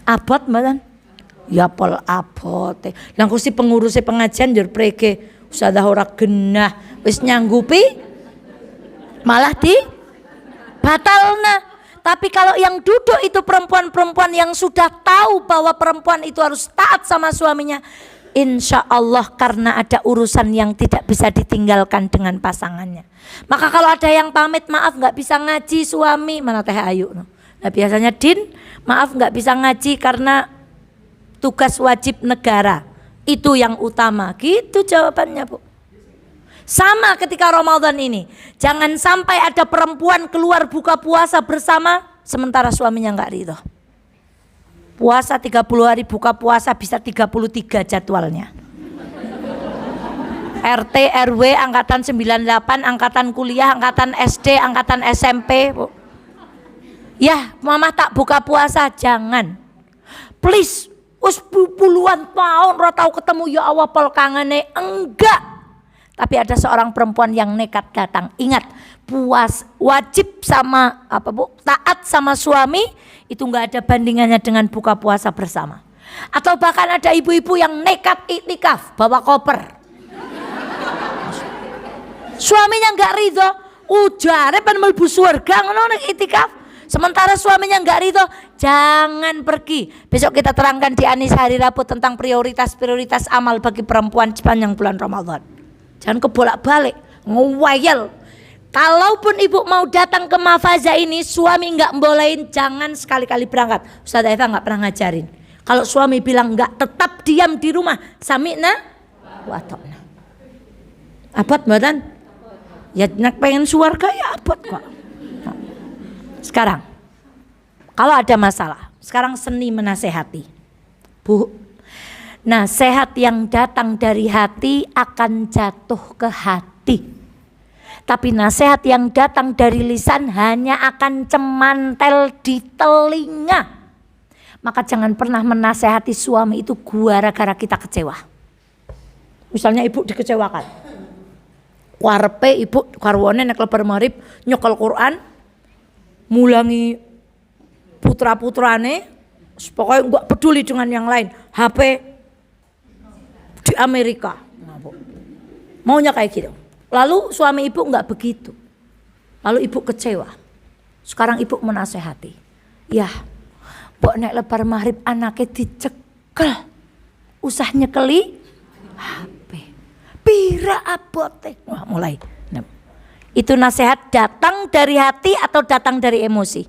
Abot mboten? Ya pol abot. Lah kursi pengurus pengajian njur prege usaha ora genah, wis nyanggupi malah di batalna. Tapi kalau yang duduk itu perempuan-perempuan yang sudah tahu bahwa perempuan itu harus taat sama suaminya, insya Allah karena ada urusan yang tidak bisa ditinggalkan dengan pasangannya. Maka kalau ada yang pamit, maaf nggak bisa ngaji suami, mana Teh Ayu. Nah biasanya Din, maaf nggak bisa ngaji karena tugas wajib negara. Itu yang utama. Gitu jawabannya Bu. Sama ketika Ramadan ini. Jangan sampai ada perempuan keluar buka puasa bersama sementara suaminya nggak ridho. Puasa 30 hari, buka puasa bisa 33 jadwalnya. RT, RW, angkatan 98, angkatan kuliah, angkatan SD, angkatan SMP. Bu. Ya, mama tak buka puasa, jangan. Please, us puluhan tahun ora tahu ketemu ya Allah pol kangene, enggak. Tapi ada seorang perempuan yang nekat datang. Ingat, wajib sama apa Bu? Taat sama suami itu enggak ada bandingannya dengan buka puasa bersama. Atau bahkan ada ibu-ibu yang nekat iktikaf, bawa koper. Suaminya enggak ridho, ujare pen mlebu surga ngono nek iktikaf. Sementara suaminya enggak ridho, jangan pergi. Besok kita terangkan di Anissa hari Rabu tentang prioritas-prioritas amal bagi perempuan sepanjang bulan Ramadan. Jangan kebolak-balik, ngewayel. Kalaupun ibu mau datang ke Mafaza ini, suami enggak bolehin, jangan sekali-kali berangkat. Ustazah Eva enggak pernah ngajarin. Kalau suami bilang enggak, tetap diam di rumah. Sami'na wa atokna. Abot mboten? Ya nak pengen surga ya abot kok. Sekarang, kalau ada masalah, sekarang seni menasehati. Bu, nasihat yang datang dari hati akan jatuh ke hati. Tapi nasihat yang datang dari lisan hanya akan cemantel di telinga. Maka jangan pernah menasehati suami itu gara-gara kita kecewa. Misalnya ibu dikecewakan. Karepe ibu karwane nek lebar maghrib nyekel Quran, mulangi putra-putrane, pokoknya enggak peduli dengan yang lain. HP di Amerika, maunya kayak gitu. Lalu suami ibu enggak begitu. Lalu ibu kecewa. Sekarang ibu menasehati. Ya, mbok nek lebar maghrib anaknya dicekel. Usah nyekeli HP. Pira abote. Wah, mulai. Itu nasihat datang dari hati atau datang dari emosi?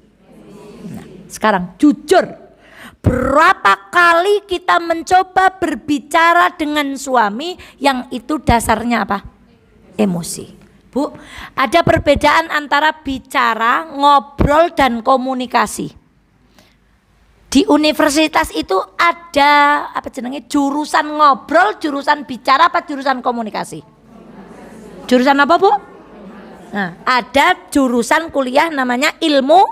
Nah, sekarang jujur. Berapa kali kita mencoba berbicara dengan suami yang itu dasarnya apa? Emosi. Bu, ada perbedaan antara bicara, ngobrol dan komunikasi. Di universitas itu ada apa jenenge jurusan ngobrol, jurusan bicara apa jurusan komunikasi? Jurusan apa, Bu? Nah, ada jurusan kuliah namanya ilmu.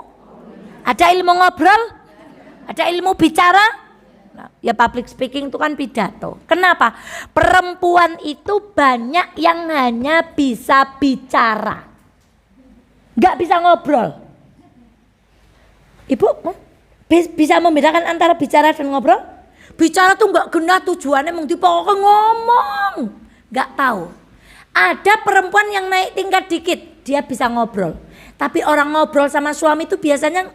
Ada ilmu ngobrol, ada ilmu bicara. Nah, ya public speaking itu kan pidato. Kenapa? Perempuan itu banyak yang hanya bisa bicara, nggak bisa ngobrol. Ibu bisa membedakan antara bicara dan ngobrol? Bicara tuh nggak genah tujuannya mung dipokoknya ngomong, nggak tahu. Ada perempuan yang naik tingkat dikit, dia bisa ngobrol. Tapi orang ngobrol sama suami itu biasanya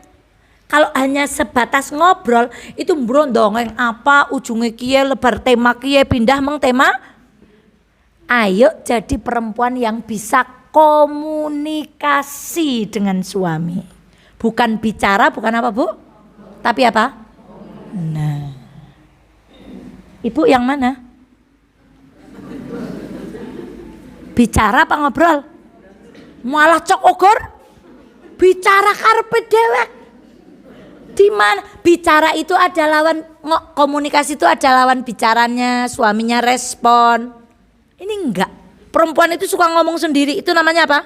Kalau hanya sebatas ngobrol itu brondongeng apa ujungnya kie lebar tema kie pindah meng tema. Ayo jadi perempuan yang bisa komunikasi dengan suami. Bukan bicara, bukan apa Bu? Tapi apa? Nah. Ibu yang mana? Bicara apa ngobrol? Malah cok ogor? Bicara karepe dewek. Di mana bicara itu ada lawan komunikasi itu ada lawan bicaranya, suaminya respon. Ini enggak. Perempuan itu suka ngomong sendiri, itu namanya apa?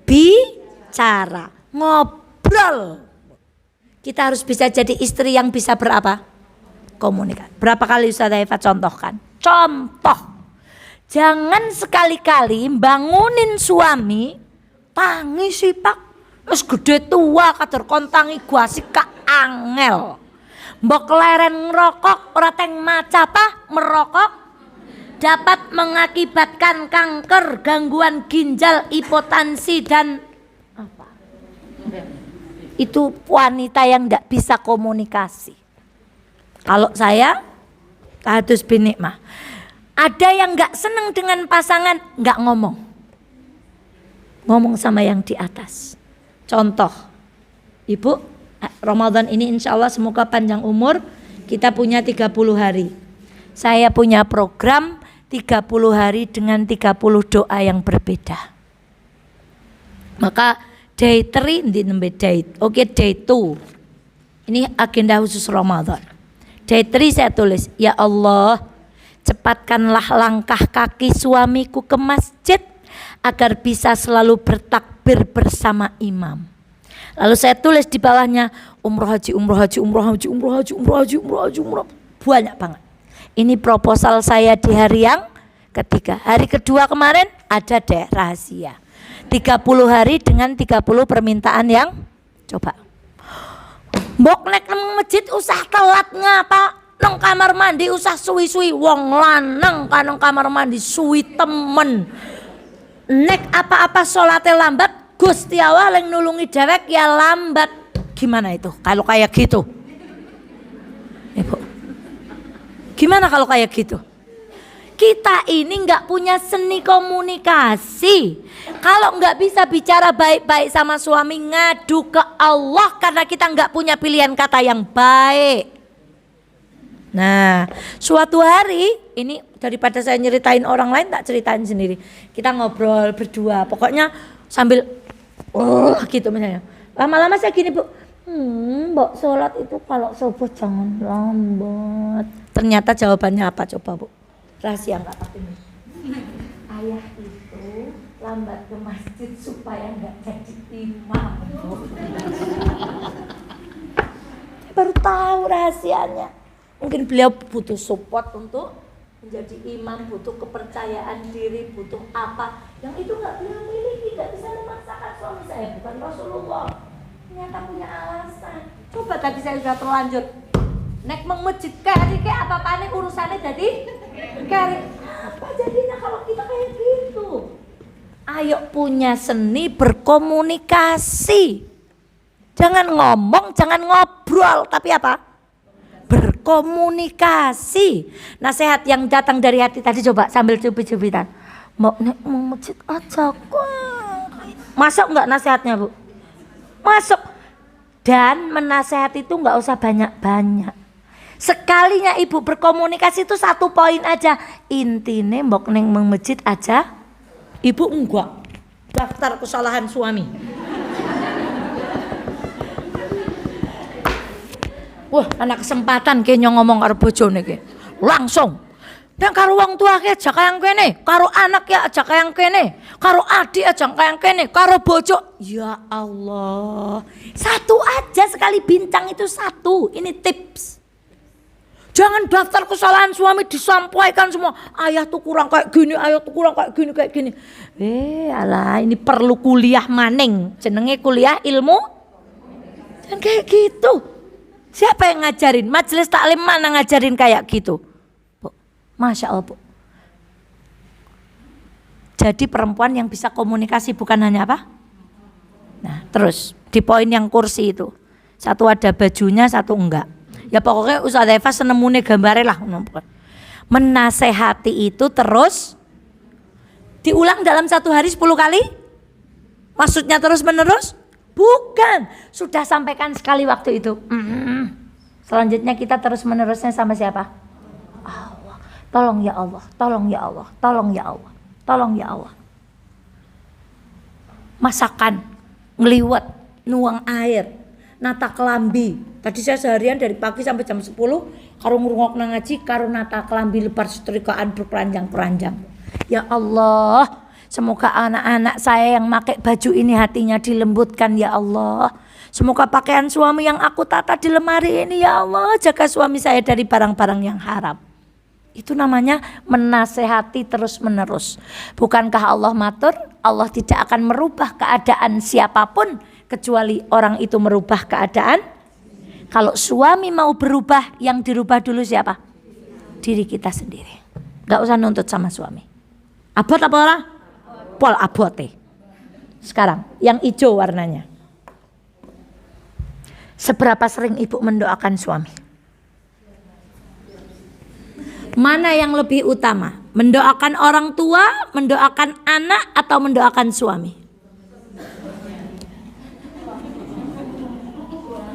Bicara, ngobrol. Kita harus bisa jadi istri yang bisa berapa? Komunikasi. Berapa kali Ustazah Eva contohkan? Contoh. Jangan sekali-kali bangunin suami tangi sih Pak. Wis gede tua kader kontangi gua sih ka angel. Mbok leren ngerokok ora teng maca apa merokok dapat mengakibatkan kanker, gangguan ginjal, hipotensi dan apa? Itu wanita yang enggak bisa komunikasi. Kalau saya kados binik mah ada yang enggak seneng dengan pasangan enggak ngomong. Ngomong sama yang di atas. Contoh, Ibu, Ramadan ini insya Allah semoga panjang umur, kita punya 30 hari. Saya punya program 30 hari dengan 30 doa yang berbeda. Maka day 3 di nembe day. Oke, day 2. Ini agenda khusus Ramadan. Day 3 saya tulis, ya Allah, cepatkanlah langkah kaki suamiku ke masjid agar bisa selalu bertakbir bersama imam. Lalu saya tulis di bawahnya umroh haji, umroh haji, umroh haji, umroh haji, umroh haji, umroh haji, umroh. Banyak banget. Ini proposal saya di hari yang ketiga. Hari kedua kemarin ada deh rahasia. 30 hari dengan 30 permintaan yang coba. Mbok nek nang masjid usah telat ngapa? Nang kamar mandi usah suwi-suwi. Wong lanang kan nang kamar mandi suwi temen. Nek apa-apa sholatnya lambat, Gusti Allah yang nulungi dewek ya lambat. Gimana itu kalau kayak gitu? Ibu, gimana kalau kayak gitu? Kita ini nggak punya seni komunikasi. Kalau nggak bisa bicara baik-baik sama suami, ngadu ke Allah karena kita nggak punya pilihan kata yang baik. Nah, suatu hari ini daripada saya nyeritain orang lain tak ceritain sendiri. Kita ngobrol berdua, pokoknya sambil gitu misalnya. Lama-lama saya gini Bu, Mbak sholat itu kalau subuh jangan lambat. Ternyata jawabannya apa coba Bu? Rahasia nggak tapi ini. Ayah itu lambat ke masjid supaya nggak jadi imam. Saya baru tahu rahasianya. Mungkin beliau butuh support untuk menjadi imam, butuh kepercayaan diri, butuh apa yang itu nggak beliau miliki, nggak bisa memaksakan suami saya bukan Rasulullah. Ternyata punya alasan. Coba tadi saya sudah terlanjur nek masjid kayak apa nih urusannya jadi kayak apa jadinya kalau kita kayak gitu. Ayo punya seni berkomunikasi. Jangan ngomong, jangan ngobrol, tapi apa? Berkomunikasi. Nasihat yang datang dari hati tadi coba sambil cubit-cubitan. Mau nek masjid aja kok. Masuk enggak nasihatnya Bu? Masuk. Dan menasehat itu enggak usah banyak-banyak. Sekalinya Ibu berkomunikasi itu 1 poin aja. Intine mbok neng masjid aja. Ibu enggak. Daftar kesalahan suami. Wah, anak kesempatan kayaknya ngomong karo bojone ki. Langsung. Dan karo wong tua ki aja kaya kene, karo anak ya aja kaya kene, karo adik aja kaya kene, karo bojo. Ya Allah. 1 aja sekali bincang itu 1. Ini tips. Jangan daftar kesalahan suami disampaikan semua. Ayah tuh kurang kayak gini, ayah tuh kurang kayak gini, kayak gini. Alah, ini perlu kuliah maning. Jenenge kuliah ilmu. Dan kayak gitu. Siapa yang ngajarin? Majelis taklim mana ngajarin kayak gitu? Bu, Masya Allah Bu. Jadi perempuan yang bisa komunikasi bukan hanya apa? Nah terus di poin yang kursi itu. Satu ada bajunya, satu enggak. Ya pokoknya Ustaz Eva senemune gambare lah. Menasehati itu terus diulang dalam satu hari 10 kali? Maksudnya terus menerus? Bukan. Sudah sampaikan sekali waktu itu. Selanjutnya kita terus menerusnya sama siapa? Allah. Tolong ya Allah, tolong ya Allah, tolong ya Allah, tolong ya Allah. Masakan, ngeliwat, nuang air, nata kelambi. Tadi saya seharian dari pagi sampai jam 10 karo ngrungokna ngaji, karo nata kelambi lebar setrikaan berperanjang-peranjang. Ya Allah, semoga anak-anak saya yang pakai baju ini hatinya dilembutkan ya Allah. Semoga pakaian suami yang aku tata di lemari ini ya Allah, jaga suami saya dari barang-barang yang haram. Itu namanya menasehati terus menerus. Bukankah Allah matur, Allah tidak akan merubah keadaan siapapun kecuali orang itu merubah keadaan. Kalau suami mau berubah, yang dirubah dulu siapa? Diri kita sendiri. Gak usah nuntut sama suami. Abot apa ora? Pol abote. Sekarang yang hijau warnanya. Seberapa sering ibu mendoakan suami? Mana yang lebih utama? Mendoakan orang tua, mendoakan anak, atau mendoakan suami?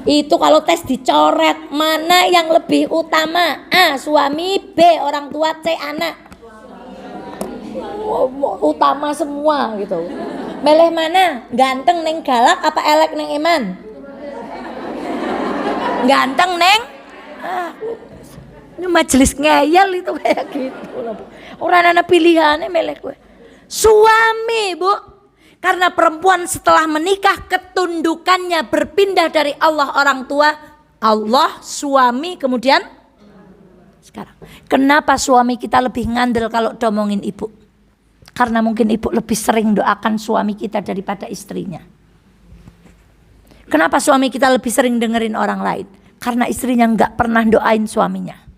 Itu kalau tes dicoret, mana yang lebih utama? A. Suami, B. Orang tua, C. Anak. Utama semua gitu. Milih mana? Ganteng neng galak apa elek neng iman? Ganteng neng? Ini majelis ngeyel itu kayak gitu. Orang ada pilihannya milih gue. Suami bu. Karena perempuan setelah menikah ketundukannya berpindah dari Allah orang tua. Allah, suami, kemudian sekarang. Kenapa suami kita lebih ngandel kalau domongin ibu? Karena mungkin ibu lebih sering doakan suami kita daripada istrinya. Kenapa suami kita lebih sering dengerin orang lain? Karena istrinya nggak pernah doain suaminya.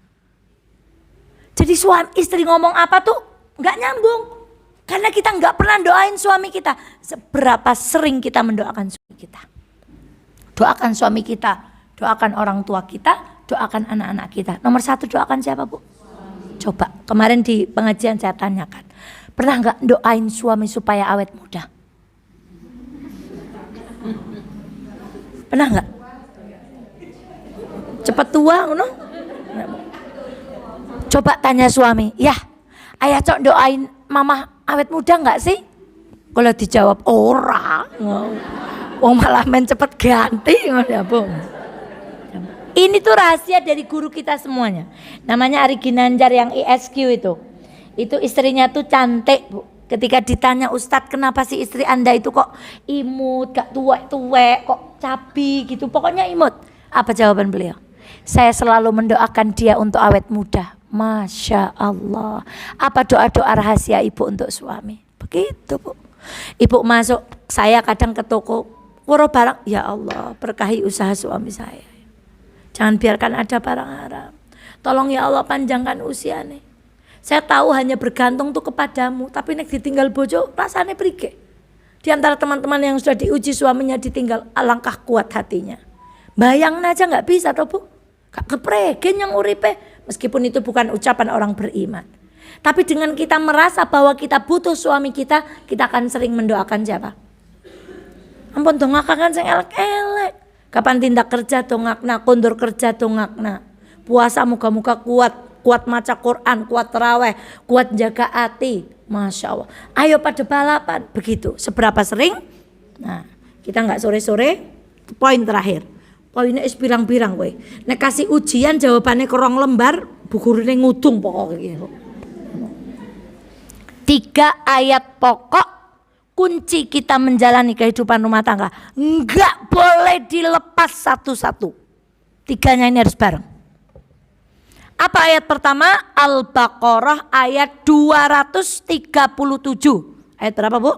Jadi suami istri ngomong apa tuh nggak nyambung. Karena kita nggak pernah doain suami kita. Seberapa sering kita mendoakan suami kita? Doakan suami kita, doakan orang tua kita, doakan anak-anak kita. Nomor 1 doakan siapa bu? Coba kemarin di pengajian saya tanyakan, pernah nggak doain suami supaya awet muda? Pernah nggak? Cepet tua, no? Coba tanya suami, ya, ayah cok doain mama awet muda nggak sih? Kalau dijawab ora, wong malah main cepet ganti, Ini tuh rahasia dari guru kita semuanya. Namanya Ari Ginanjar yang ISQ itu. Itu istrinya tuh cantik bu. Ketika ditanya Ustadz kenapa sih istri anda itu kok imut, gak tuwek-tuwek, kok cabi gitu. Pokoknya imut. Apa jawaban beliau? Saya selalu mendoakan dia untuk awet muda. Masya Allah. Apa doa-doa rahasia ibu untuk suami? Begitu bu. Ibu masuk, saya kadang ke toko, waro barang, ya Allah berkahi usaha suami saya. Jangan biarkan ada barang haram. Tolong ya Allah panjangkan usia nih. Saya tahu hanya bergantung tuh kepadamu, tapi nek ditinggal bojo rasanya prige. Di antara teman-teman yang sudah diuji suaminya ditinggal, alangkah kuat hatinya. Bayangin aja nggak bisa toh bu. Gak kepregen yang uripe, meskipun itu bukan ucapan orang beriman. Tapi dengan kita merasa bahwa kita butuh suami kita akan sering mendoakan siapa? Ampun dongakakan sing elek-elek. Kapan tindak kerja dongakna, kondur kerja dongakna. Puasa muka-muka kuat maca Quran, kuat terawih, kuat jaga hati. Masya Allah. Ayo pada balapan, begitu. Seberapa sering? Nah, kita nggak sore-sore. Poin terakhir. Poinnya is pirang-pirang kowe. Nek kasih ujian jawabannya kerong lembar, bukurine ngudung pokoknya. 3 ayat pokok kunci kita menjalani kehidupan rumah tangga. Enggak boleh dilepas satu-satu. 3-nya ini harus bareng. Apa ayat pertama? Al-Baqarah ayat 237. Ayat berapa bu?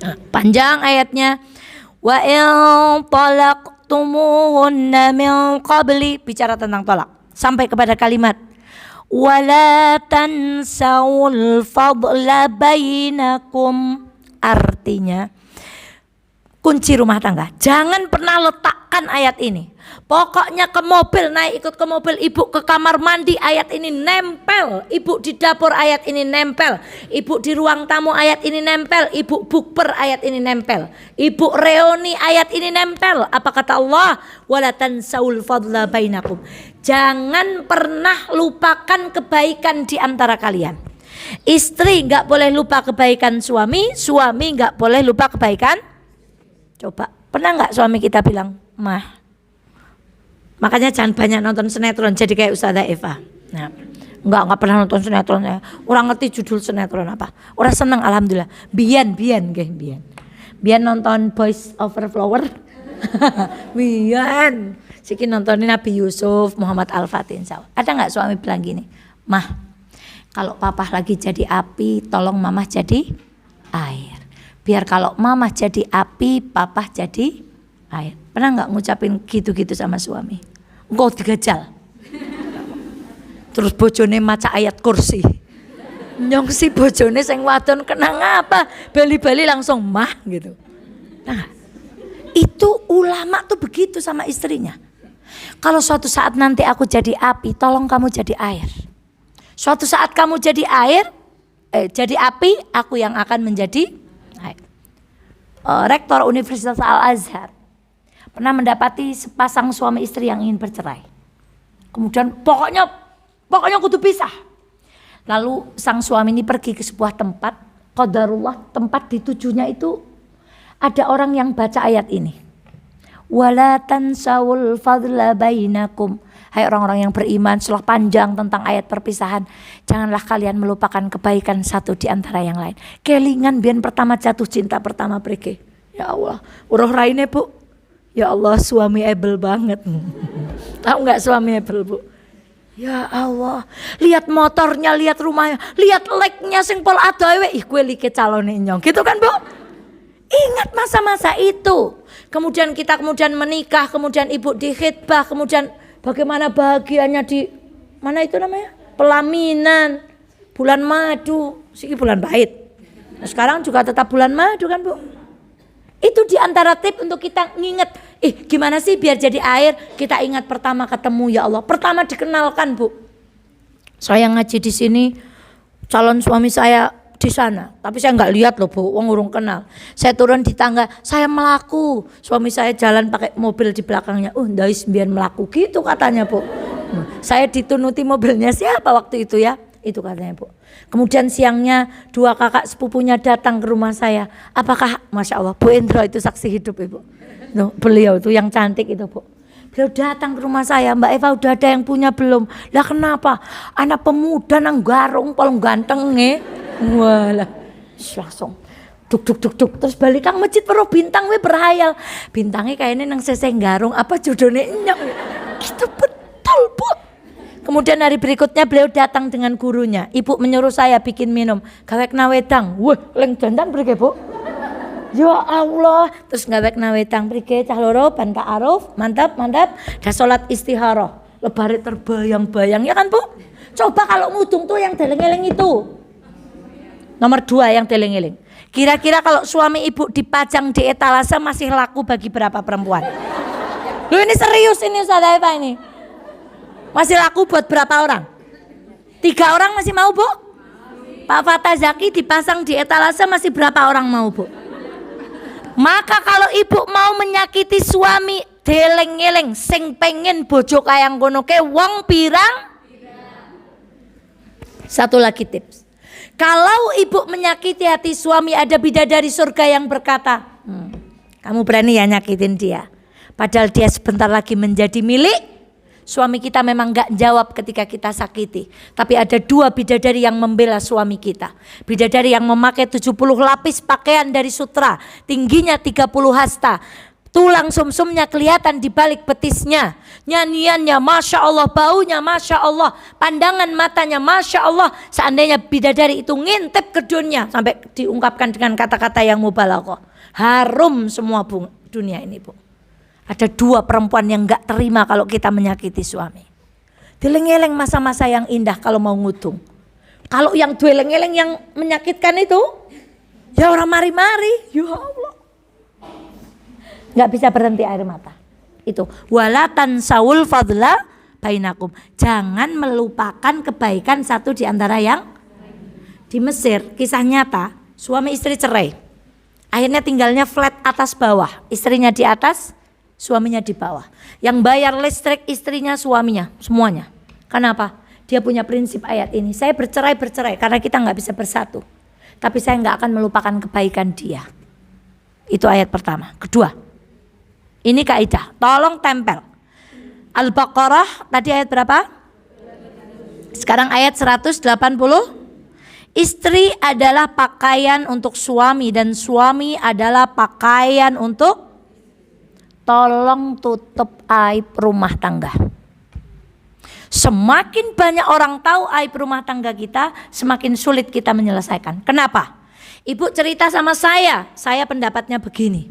Nah, panjang ayatnya. Wa in talaqtumuhunna min qabli, bicara tentang tolak sampai kepada kalimat wala tansawul fadla bainakum, artinya kunci rumah tangga. Jangan pernah letakkan ayat ini. Pokoknya ke mobil, naik ikut ke mobil, ibu ke kamar mandi, ayat ini nempel. Ibu di dapur, ayat ini nempel. Ibu di ruang tamu, ayat ini nempel. Ibu bukber, ayat ini nempel. Ibu reuni, ayat ini nempel. Apa kata Allah? Wala tansaul fadla bainakum. Jangan pernah lupakan kebaikan di antara kalian. Istri nggak boleh lupa kebaikan suami, suami nggak boleh lupa kebaikan. Coba, pernah nggak suami kita bilang, "Mah, makanya jangan banyak nonton sinetron jadi kayak Ustazah Eva." Nah, nggak pernah nonton sinetron. Orang ngerti judul sinetron apa. Orang seneng alhamdulillah. Bian nonton Boys Over Flower. Bian. Siki nontonin Nabi Yusuf, Muhammad Al-Fatih. Ada nggak suami bilang gini, "Mah, kalau papa lagi jadi api, tolong mama jadi air. Biar kalau mama jadi api, papa jadi air." Pernah nggak ngucapin gitu-gitu sama suami? Engkau digajal. Terus bojone maca ayat kursi. Nyong si bojone sing wadon kena ngapa? Bali-bali langsung mah gitu. Nah, itu ulama tuh begitu sama istrinya. Kalau suatu saat nanti aku jadi api, tolong kamu jadi air. Suatu saat kamu jadi air, jadi api, aku yang akan menjadi air. Rektor Universitas Al-Azhar pernah mendapati sepasang suami istri yang ingin bercerai. Kemudian pokoknya kudu pisah. Lalu sang suami ini pergi ke sebuah tempat, qadarullah tempat ditujunya itu ada orang yang baca ayat ini. Wala tansawul fadla bainakum. Hai orang-orang yang beriman, setelah panjang tentang ayat perpisahan, janganlah kalian melupakan kebaikan satu di antara yang lain. Kelingan biyen pertama jatuh cinta pertama pergi. Ya Allah, uroh raine Bu. Ya Allah, suami ebel banget. Tahu nggak suami ebel Bu? Ya Allah, lihat motornya, lihat rumahnya, lihat like-nya sing pol adoe, ih kowe like calone nyong. Gitu kan Bu? Ingat masa-masa itu. Kemudian kita menikah, kemudian ibu dikhitbah, kemudian bagaimana bahagianya di mana itu namanya? Pelaminan, bulan madu, siki bulan bait. Nah, sekarang juga tetap bulan madu kan Bu? Itu di antara tip untuk kita nginget, gimana sih biar jadi air? Kita ingat pertama ketemu ya Allah, pertama dikenalkan Bu. Saya ngaji di sini, calon suami saya di sana, tapi saya nggak lihat loh Bu, wong urung kenal. Saya turun di tangga, saya melaku, suami saya jalan pakai mobil di belakangnya. Ndais mbiyen melaku gitu katanya Bu. Saya ditunuti mobilnya siapa waktu itu ya? Itu katanya Bu. Kemudian siangnya 2 kakak sepupunya datang ke rumah saya. Apakah, Masya Allah, Bu Endro itu saksi hidup Ibu. Beliau itu yang cantik itu Bu. Beliau datang ke rumah saya, Mbak Eva udah ada yang punya belum? Lah kenapa? Anak pemuda nang garung paling ganteng Walah, langsung duk terus balik kang masjid perlu bintang we berhayal. Bintangnya kayaknya nang seseng garung apa jodohnya nyong. Itu betul Bu. Kemudian hari berikutnya beliau datang dengan gurunya. Ibu menyuruh saya bikin minum. Gawek nawedang. Wah, leng dandan mriki Bu. Ya Allah, terus gawek nawedang mriki cah loro ban ta'aruf, mantap. Dah salat istikharah. Lebare terbayang-bayang ya kan Bu? Coba kalau ngudung tuh yang deleng-eleng itu. Nomor 2 yang teling-eling. Kira-kira kalau suami ibu dipajang di etalase masih laku bagi berapa perempuan? Loh ini serius ini Ustazah Eva ini. Masih laku buat berapa orang? 3 orang masih mau Bu? Pak Fatah Zaki dipasang di etalase masih berapa orang mau Bu? Maka kalau ibu mau menyakiti suami, deleng-eleng sing pengen bojo kayang kono ke wong pirang? Satu lagi tips. Kalau ibu menyakiti hati suami, ada bidadari surga yang berkata, kamu berani ya nyakitin dia, padahal dia sebentar lagi menjadi milik. Suami kita memang gak jawab ketika kita sakiti, tapi ada 2 bidadari yang membela suami kita. Bidadari yang memakai 70 lapis pakaian dari sutra, tingginya 30 hasta, tulang sumsumnya kelihatan di balik betisnya, nyanyiannya Masya Allah, baunya Masya Allah, pandangan matanya Masya Allah. Seandainya bidadari itu ngintip ke dunia, sampai diungkapkan dengan kata-kata yang mubalaghah, harum semua dunia ini Bu. Ada 2 perempuan yang gak terima kalau kita menyakiti suami. Dileng-eleng masa-masa yang indah kalau mau ngudung. Kalau yang dileng-eleng yang menyakitkan itu, ya orang mari-mari, ya Allah. nggak bisa berhenti air mata. Itu wala tansawul fadla bainakum. Jangan melupakan kebaikan satu di antara yang di Mesir. Kisah nyata, suami istri cerai. Akhirnya tinggalnya flat atas bawah. Istrinya di atas, suaminya di bawah. Yang bayar listrik istrinya, suaminya, semuanya. Kenapa? Dia punya prinsip ayat ini. Saya bercerai karena kita nggak bisa bersatu. Tapi saya nggak akan melupakan kebaikan dia. Itu ayat pertama. Kedua, ini kaidah. Tolong tempel. Al-Baqarah tadi ayat berapa? Sekarang ayat 180. Istri adalah pakaian untuk suami dan suami adalah pakaian untuk, tolong tutup aib rumah tangga. Semakin banyak orang tahu aib rumah tangga kita, semakin sulit kita menyelesaikan. Kenapa? Ibu cerita sama saya pendapatnya begini.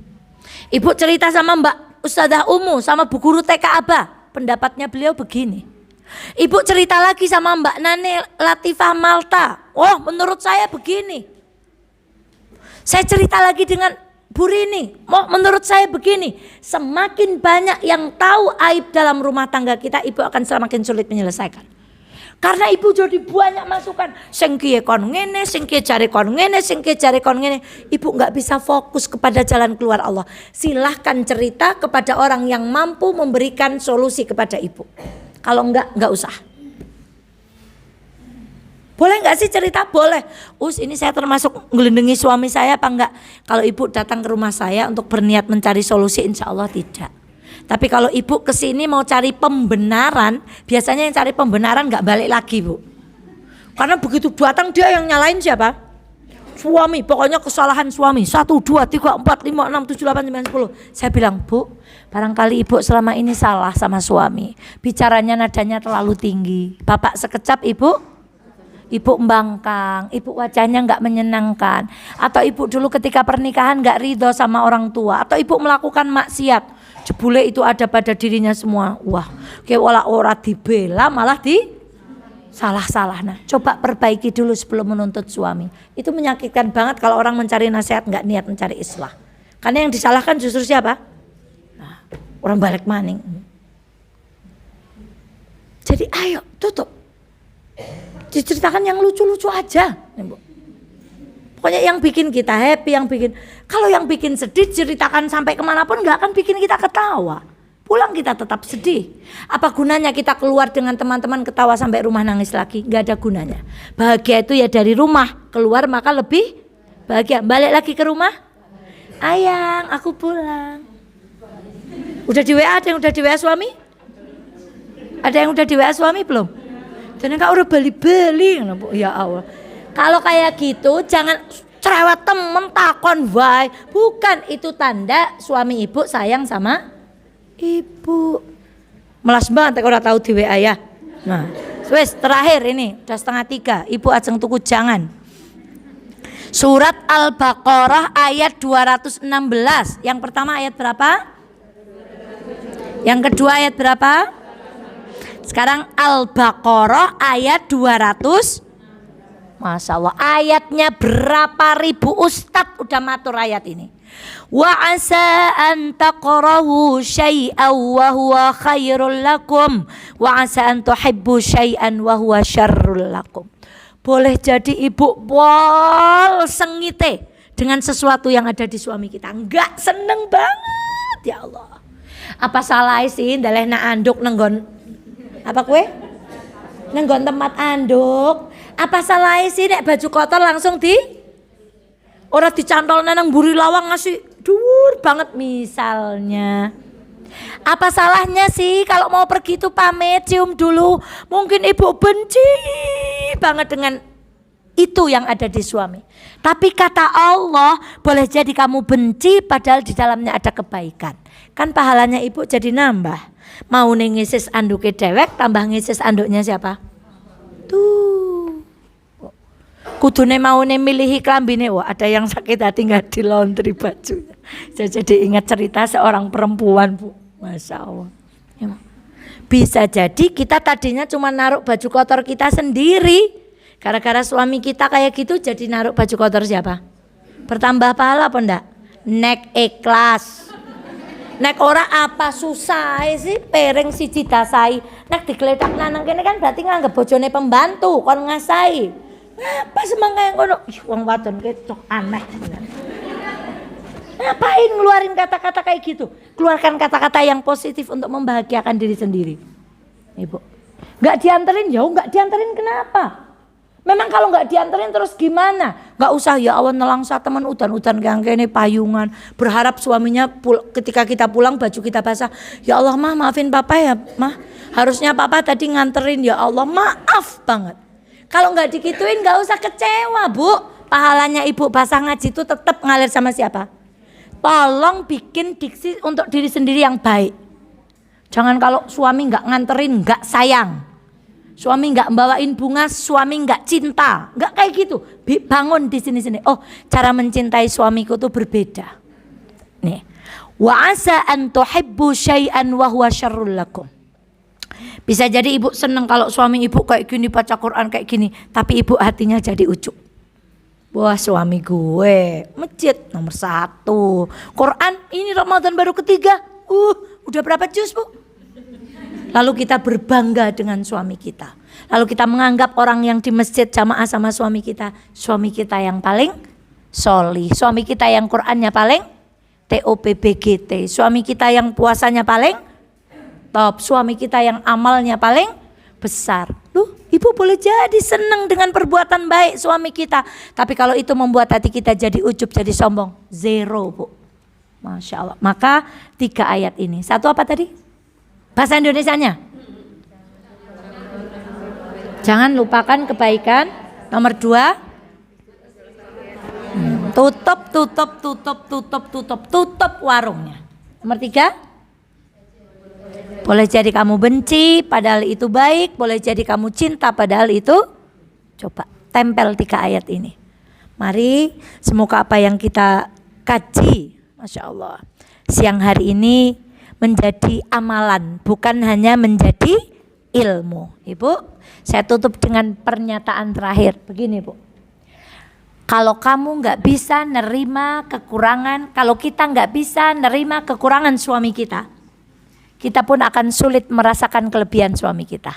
Ibu cerita sama Mbak Ustadzah Umu, sama Bu Guru TK Aba, pendapatnya beliau begini. Ibu cerita lagi sama Mbak Nane Latifah Malta, oh menurut saya begini. Saya cerita lagi dengan Bu Rini, oh menurut saya begini. Semakin banyak yang tahu aib dalam rumah tangga kita, ibu akan semakin sulit menyelesaikan. Karena ibu jadi banyak masukan, sing kiye kon ngene, sing kiye jare kon ngene, sing kiye jare kon ngene. Ibu nggak bisa fokus kepada jalan keluar Allah. Silahkan cerita kepada orang yang mampu memberikan solusi kepada ibu. Kalau nggak usah. Boleh nggak sih cerita? Boleh. Ini saya termasuk ngelendengi suami saya apa enggak? Kalau ibu datang ke rumah saya untuk berniat mencari solusi, insya Allah tidak. Tapi kalau ibu kesini mau cari pembenaran, biasanya yang cari pembenaran nggak balik lagi, Bu. Karena begitu datang dia yang nyalain siapa? Suami. Pokoknya kesalahan suami. 1, 2, 3, 4, 5, 6, 7, 8, 9, 10. Saya bilang, Bu, barangkali ibu selama ini salah sama suami. Bicaranya nadanya terlalu tinggi. Bapak sekecap ibu membangkang, ibu wajahnya nggak menyenangkan, atau ibu dulu ketika pernikahan nggak ridho sama orang tua, atau ibu melakukan maksiat, jebule itu ada pada dirinya semua. Wah, kayak ora dibela malah di salah-salah. Nah, coba perbaiki dulu sebelum menuntut suami. Itu menyakitkan banget kalau orang mencari nasihat nggak niat mencari islah. Karena yang disalahkan justru siapa? Nah, orang balik maning. Jadi ayo tutup. Diceritakan yang lucu-lucu aja. Pokoknya yang bikin kita happy, kalau yang bikin sedih ceritakan sampai kemanapun nggak akan bikin kita ketawa. Pulang kita tetap sedih. Apa gunanya kita keluar dengan teman-teman ketawa sampai rumah nangis lagi? Nggak ada gunanya. Bahagia itu ya dari rumah, keluar maka lebih bahagia. Balik lagi ke rumah, ayang aku pulang. Udah di WA, ada yang udah di WA suami? Ada yang udah di WA suami belum? Dan enggak udah beli-beli. Ya Allah. Kalau kayak gitu jangan cerewet temen takon wae. Bukan, itu tanda suami ibu sayang sama ibu. Melas banget kalau tahu di WA ya. Nah, wes terakhir ini udah 2:30. Ibu ajeng tuku jangan. Surat Al-Baqarah ayat 216. Yang pertama ayat berapa? Yang kedua ayat berapa? Sekarang Al-Baqarah ayat 200. Masya Allah, ayatnya berapa ribu ustadz udah matur ayat ini. Wa asa an taqrahu syai'an wa huwa khairul lakum wa asa an tuhibbu syai'an wa huwa syarrul lakum. Boleh jadi ibu pol sengite dengan sesuatu yang ada di suami kita. Enggak seneng banget ya Allah. Apa salah sih ndalehna anduk nenggon apa kue? Nenggon tempat anduk. Apa salah sih nek baju kotor langsung di ora dicantol nang mburi lawang ngasih dhuwur banget misalnya. Apa salahnya sih kalau mau pergi itu pamit cium dulu? Mungkin ibu benci banget dengan itu yang ada di suami. Tapi kata Allah, boleh jadi kamu benci padahal di dalamnya ada kebaikan. Kan pahalanya ibu jadi nambah. Mau ngisis anduknya dewek, tambah ngisis anduknya siapa? Tuh. Kudune mau milihi klambine, wah ada yang sakit hati nggak di laundry bajunya. Saya jadi ingat cerita seorang perempuan, Bu. Masya Allah. Ya, bisa jadi kita tadinya cuma naruh baju kotor kita sendiri. Gara-gara suami kita kayak gitu jadi naruh baju kotor siapa? Bertambah pahala apa enggak? Nek ikhlas. Nek ora apa susah sih piring siji dasai. Nek digletak nang kene kan berarti nganggep bojone pembantu kon ngasai. Apa semangka yang kono? Ih, wong wadon kecok aneh. Ngapain ngeluarin kata-kata kayak gitu? Keluarkan kata-kata yang positif untuk membahagiakan diri sendiri. Ibu, nggak dianterin ya, nggak dianterin kenapa? Memang kalau nggak dianterin terus gimana? Nggak usah ya awan nelangsa teman udan-udan kang kene payungan. Berharap suaminya ketika kita pulang baju kita basah. Ya Allah mah maafin papa ya mah. Harusnya papa tadi nganterin ya Allah maaf banget. Kalau nggak dikituin nggak usah kecewa bu. Pahalanya ibu basah ngaji itu tetap ngalir sama siapa? Tolong bikin diksi untuk diri sendiri yang baik. Jangan kalau suami nggak nganterin nggak sayang. Suami nggak bawain bunga, suami nggak cinta, nggak kayak gitu. Bangun di sini-sini. Oh, cara mencintai suamiku tuh berbeda. Nih, wa asa an tuhibbu syai'an wa huwa syarrul lakum. Bisa jadi ibu seneng kalau suami ibu kayak gini baca Quran kayak gini, tapi ibu hatinya jadi ujuk. Wah suami gue masjid nomor 1, Quran ini Ramadan baru ketiga, udah berapa juz bu? Lalu kita berbangga dengan suami kita. Lalu kita menganggap orang yang di masjid jamaah sama suami kita yang paling sholih. Suami kita yang Qurannya paling TOPBGT. Suami kita yang puasanya paling top. Suami kita yang amalnya paling besar. Ibu boleh jadi senang dengan perbuatan baik suami kita. Tapi kalau itu membuat hati kita jadi ujub, jadi sombong, zero bu. Masya Allah. Maka 3 ayat ini. Satu apa tadi? Bahasa Indonesianya. Jangan lupakan kebaikan. Nomor 2. Tutup warungnya. Nomor 3. Boleh jadi kamu benci padahal itu baik. Boleh jadi kamu cinta padahal itu. Coba tempel 3 ayat ini. Mari semoga apa yang kita kaji, Masya Allah, siang hari ini menjadi amalan, bukan hanya menjadi ilmu. Ibu, saya tutup dengan pernyataan terakhir. Begini bu, kalau kamu nggak bisa nerima kekurangan, kalau kita nggak bisa nerima kekurangan suami kita pun akan sulit merasakan kelebihan suami kita.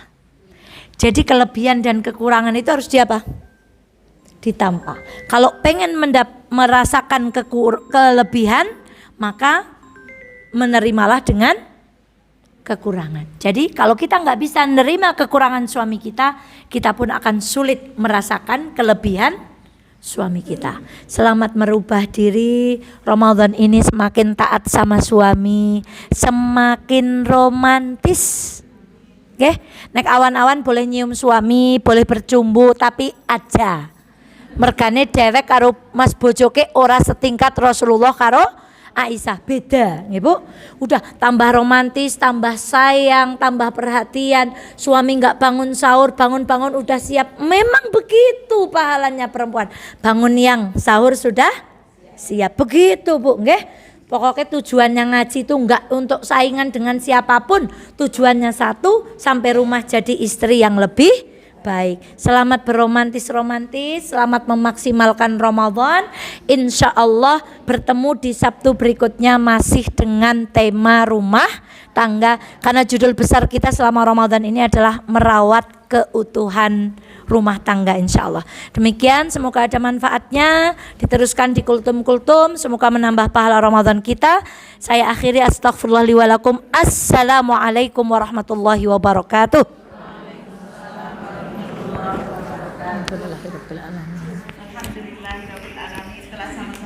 Jadi kelebihan dan kekurangan itu harus ditampa. Kalau pengen merasakan kelebihan, maka menerimalah dengan kekurangan. Jadi kalau kita nggak bisa menerima kekurangan suami kita pun akan sulit merasakan kelebihan suami kita. Selamat merubah diri. Ramadan ini semakin taat sama suami, semakin romantis. Oke, nek awan-awan boleh nyium suami, boleh bercumbu, tapi aja. Mergane dewek karo Mas bojoke ora setingkat Rasulullah karo Aisyah, beda ya bu. Udah tambah romantis, tambah sayang, tambah perhatian. Suami nggak bangun sahur, bangun-bangun udah siap. Memang begitu pahalanya perempuan. Bangun yang sahur sudah siap, begitu bu, nggih. Pokoknya tujuannya ngaji itu nggak untuk saingan dengan siapapun. Tujuannya satu, sampai rumah jadi istri yang lebih baik. Selamat berromantis-romantis, selamat memaksimalkan Ramadan. Insya Allah bertemu di Sabtu berikutnya masih dengan tema rumah tangga. Karena judul besar kita selama Ramadan ini adalah merawat keutuhan rumah tangga insya Allah. Demikian, semoga ada manfaatnya. Diteruskan di kultum-kultum, semoga menambah pahala Ramadan kita. Saya akhiri, astagfirullah li wa lakum. Assalamualaikum warahmatullahi wabarakatuh.
Setelah sama-sama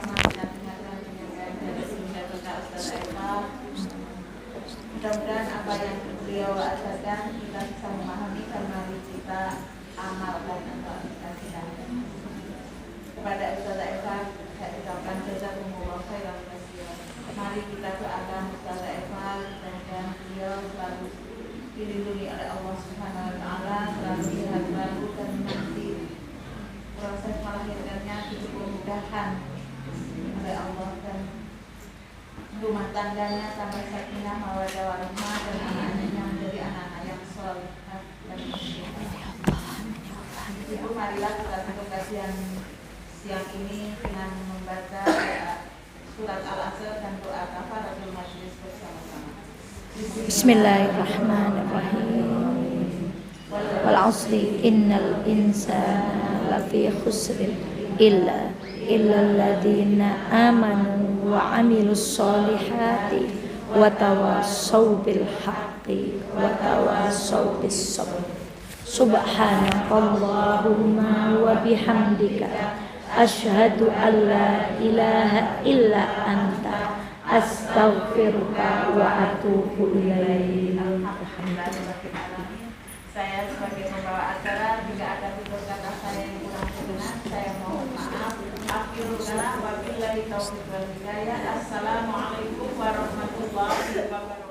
mudah-mudahan apa yang beliau ajarkan kita bisa memahami dan mari kita amalkan untuk aplikasikan. Kepada Ustazah Eva saya ucapkan jazakumullah khairan katsiran. Mari kita doakan Ustazah Eva dan beliau selalu dilindungi oleh Allah Subhanahu wa taala, selalu sehat baru dan nanti proses melahirkannya dipermudahkan oleh Allah dan rumah tangganya sampai sakinah mawaddah warahmah dan anak-anaknya menjadi anak-anak yang saleh dan Ibu, marilah kita tutup kajian siang ini dengan membaca surat Al-Asr dan doa kafaratul majlis bersama.
Bismillahirrahmanirrahim. Wal 'asri innal insana lafi khusrin illa alladziina amanu wa 'amilus solihati wa tawassaw bil haqqi wa tawassaw bis sabr. Subhanakallahumma wa bihamdika asyhadu an la ilaha illa anta astaghfiruka wa atubu ilaik.
Saya sebagai pembawa acara, jika ada tutur kata saya yang kurang berkenan, saya mohon maaf. Akhirul kalam, wabillahi taufiq wal hidayah. Assalamualaikum warahmatullahi wabarakatuh.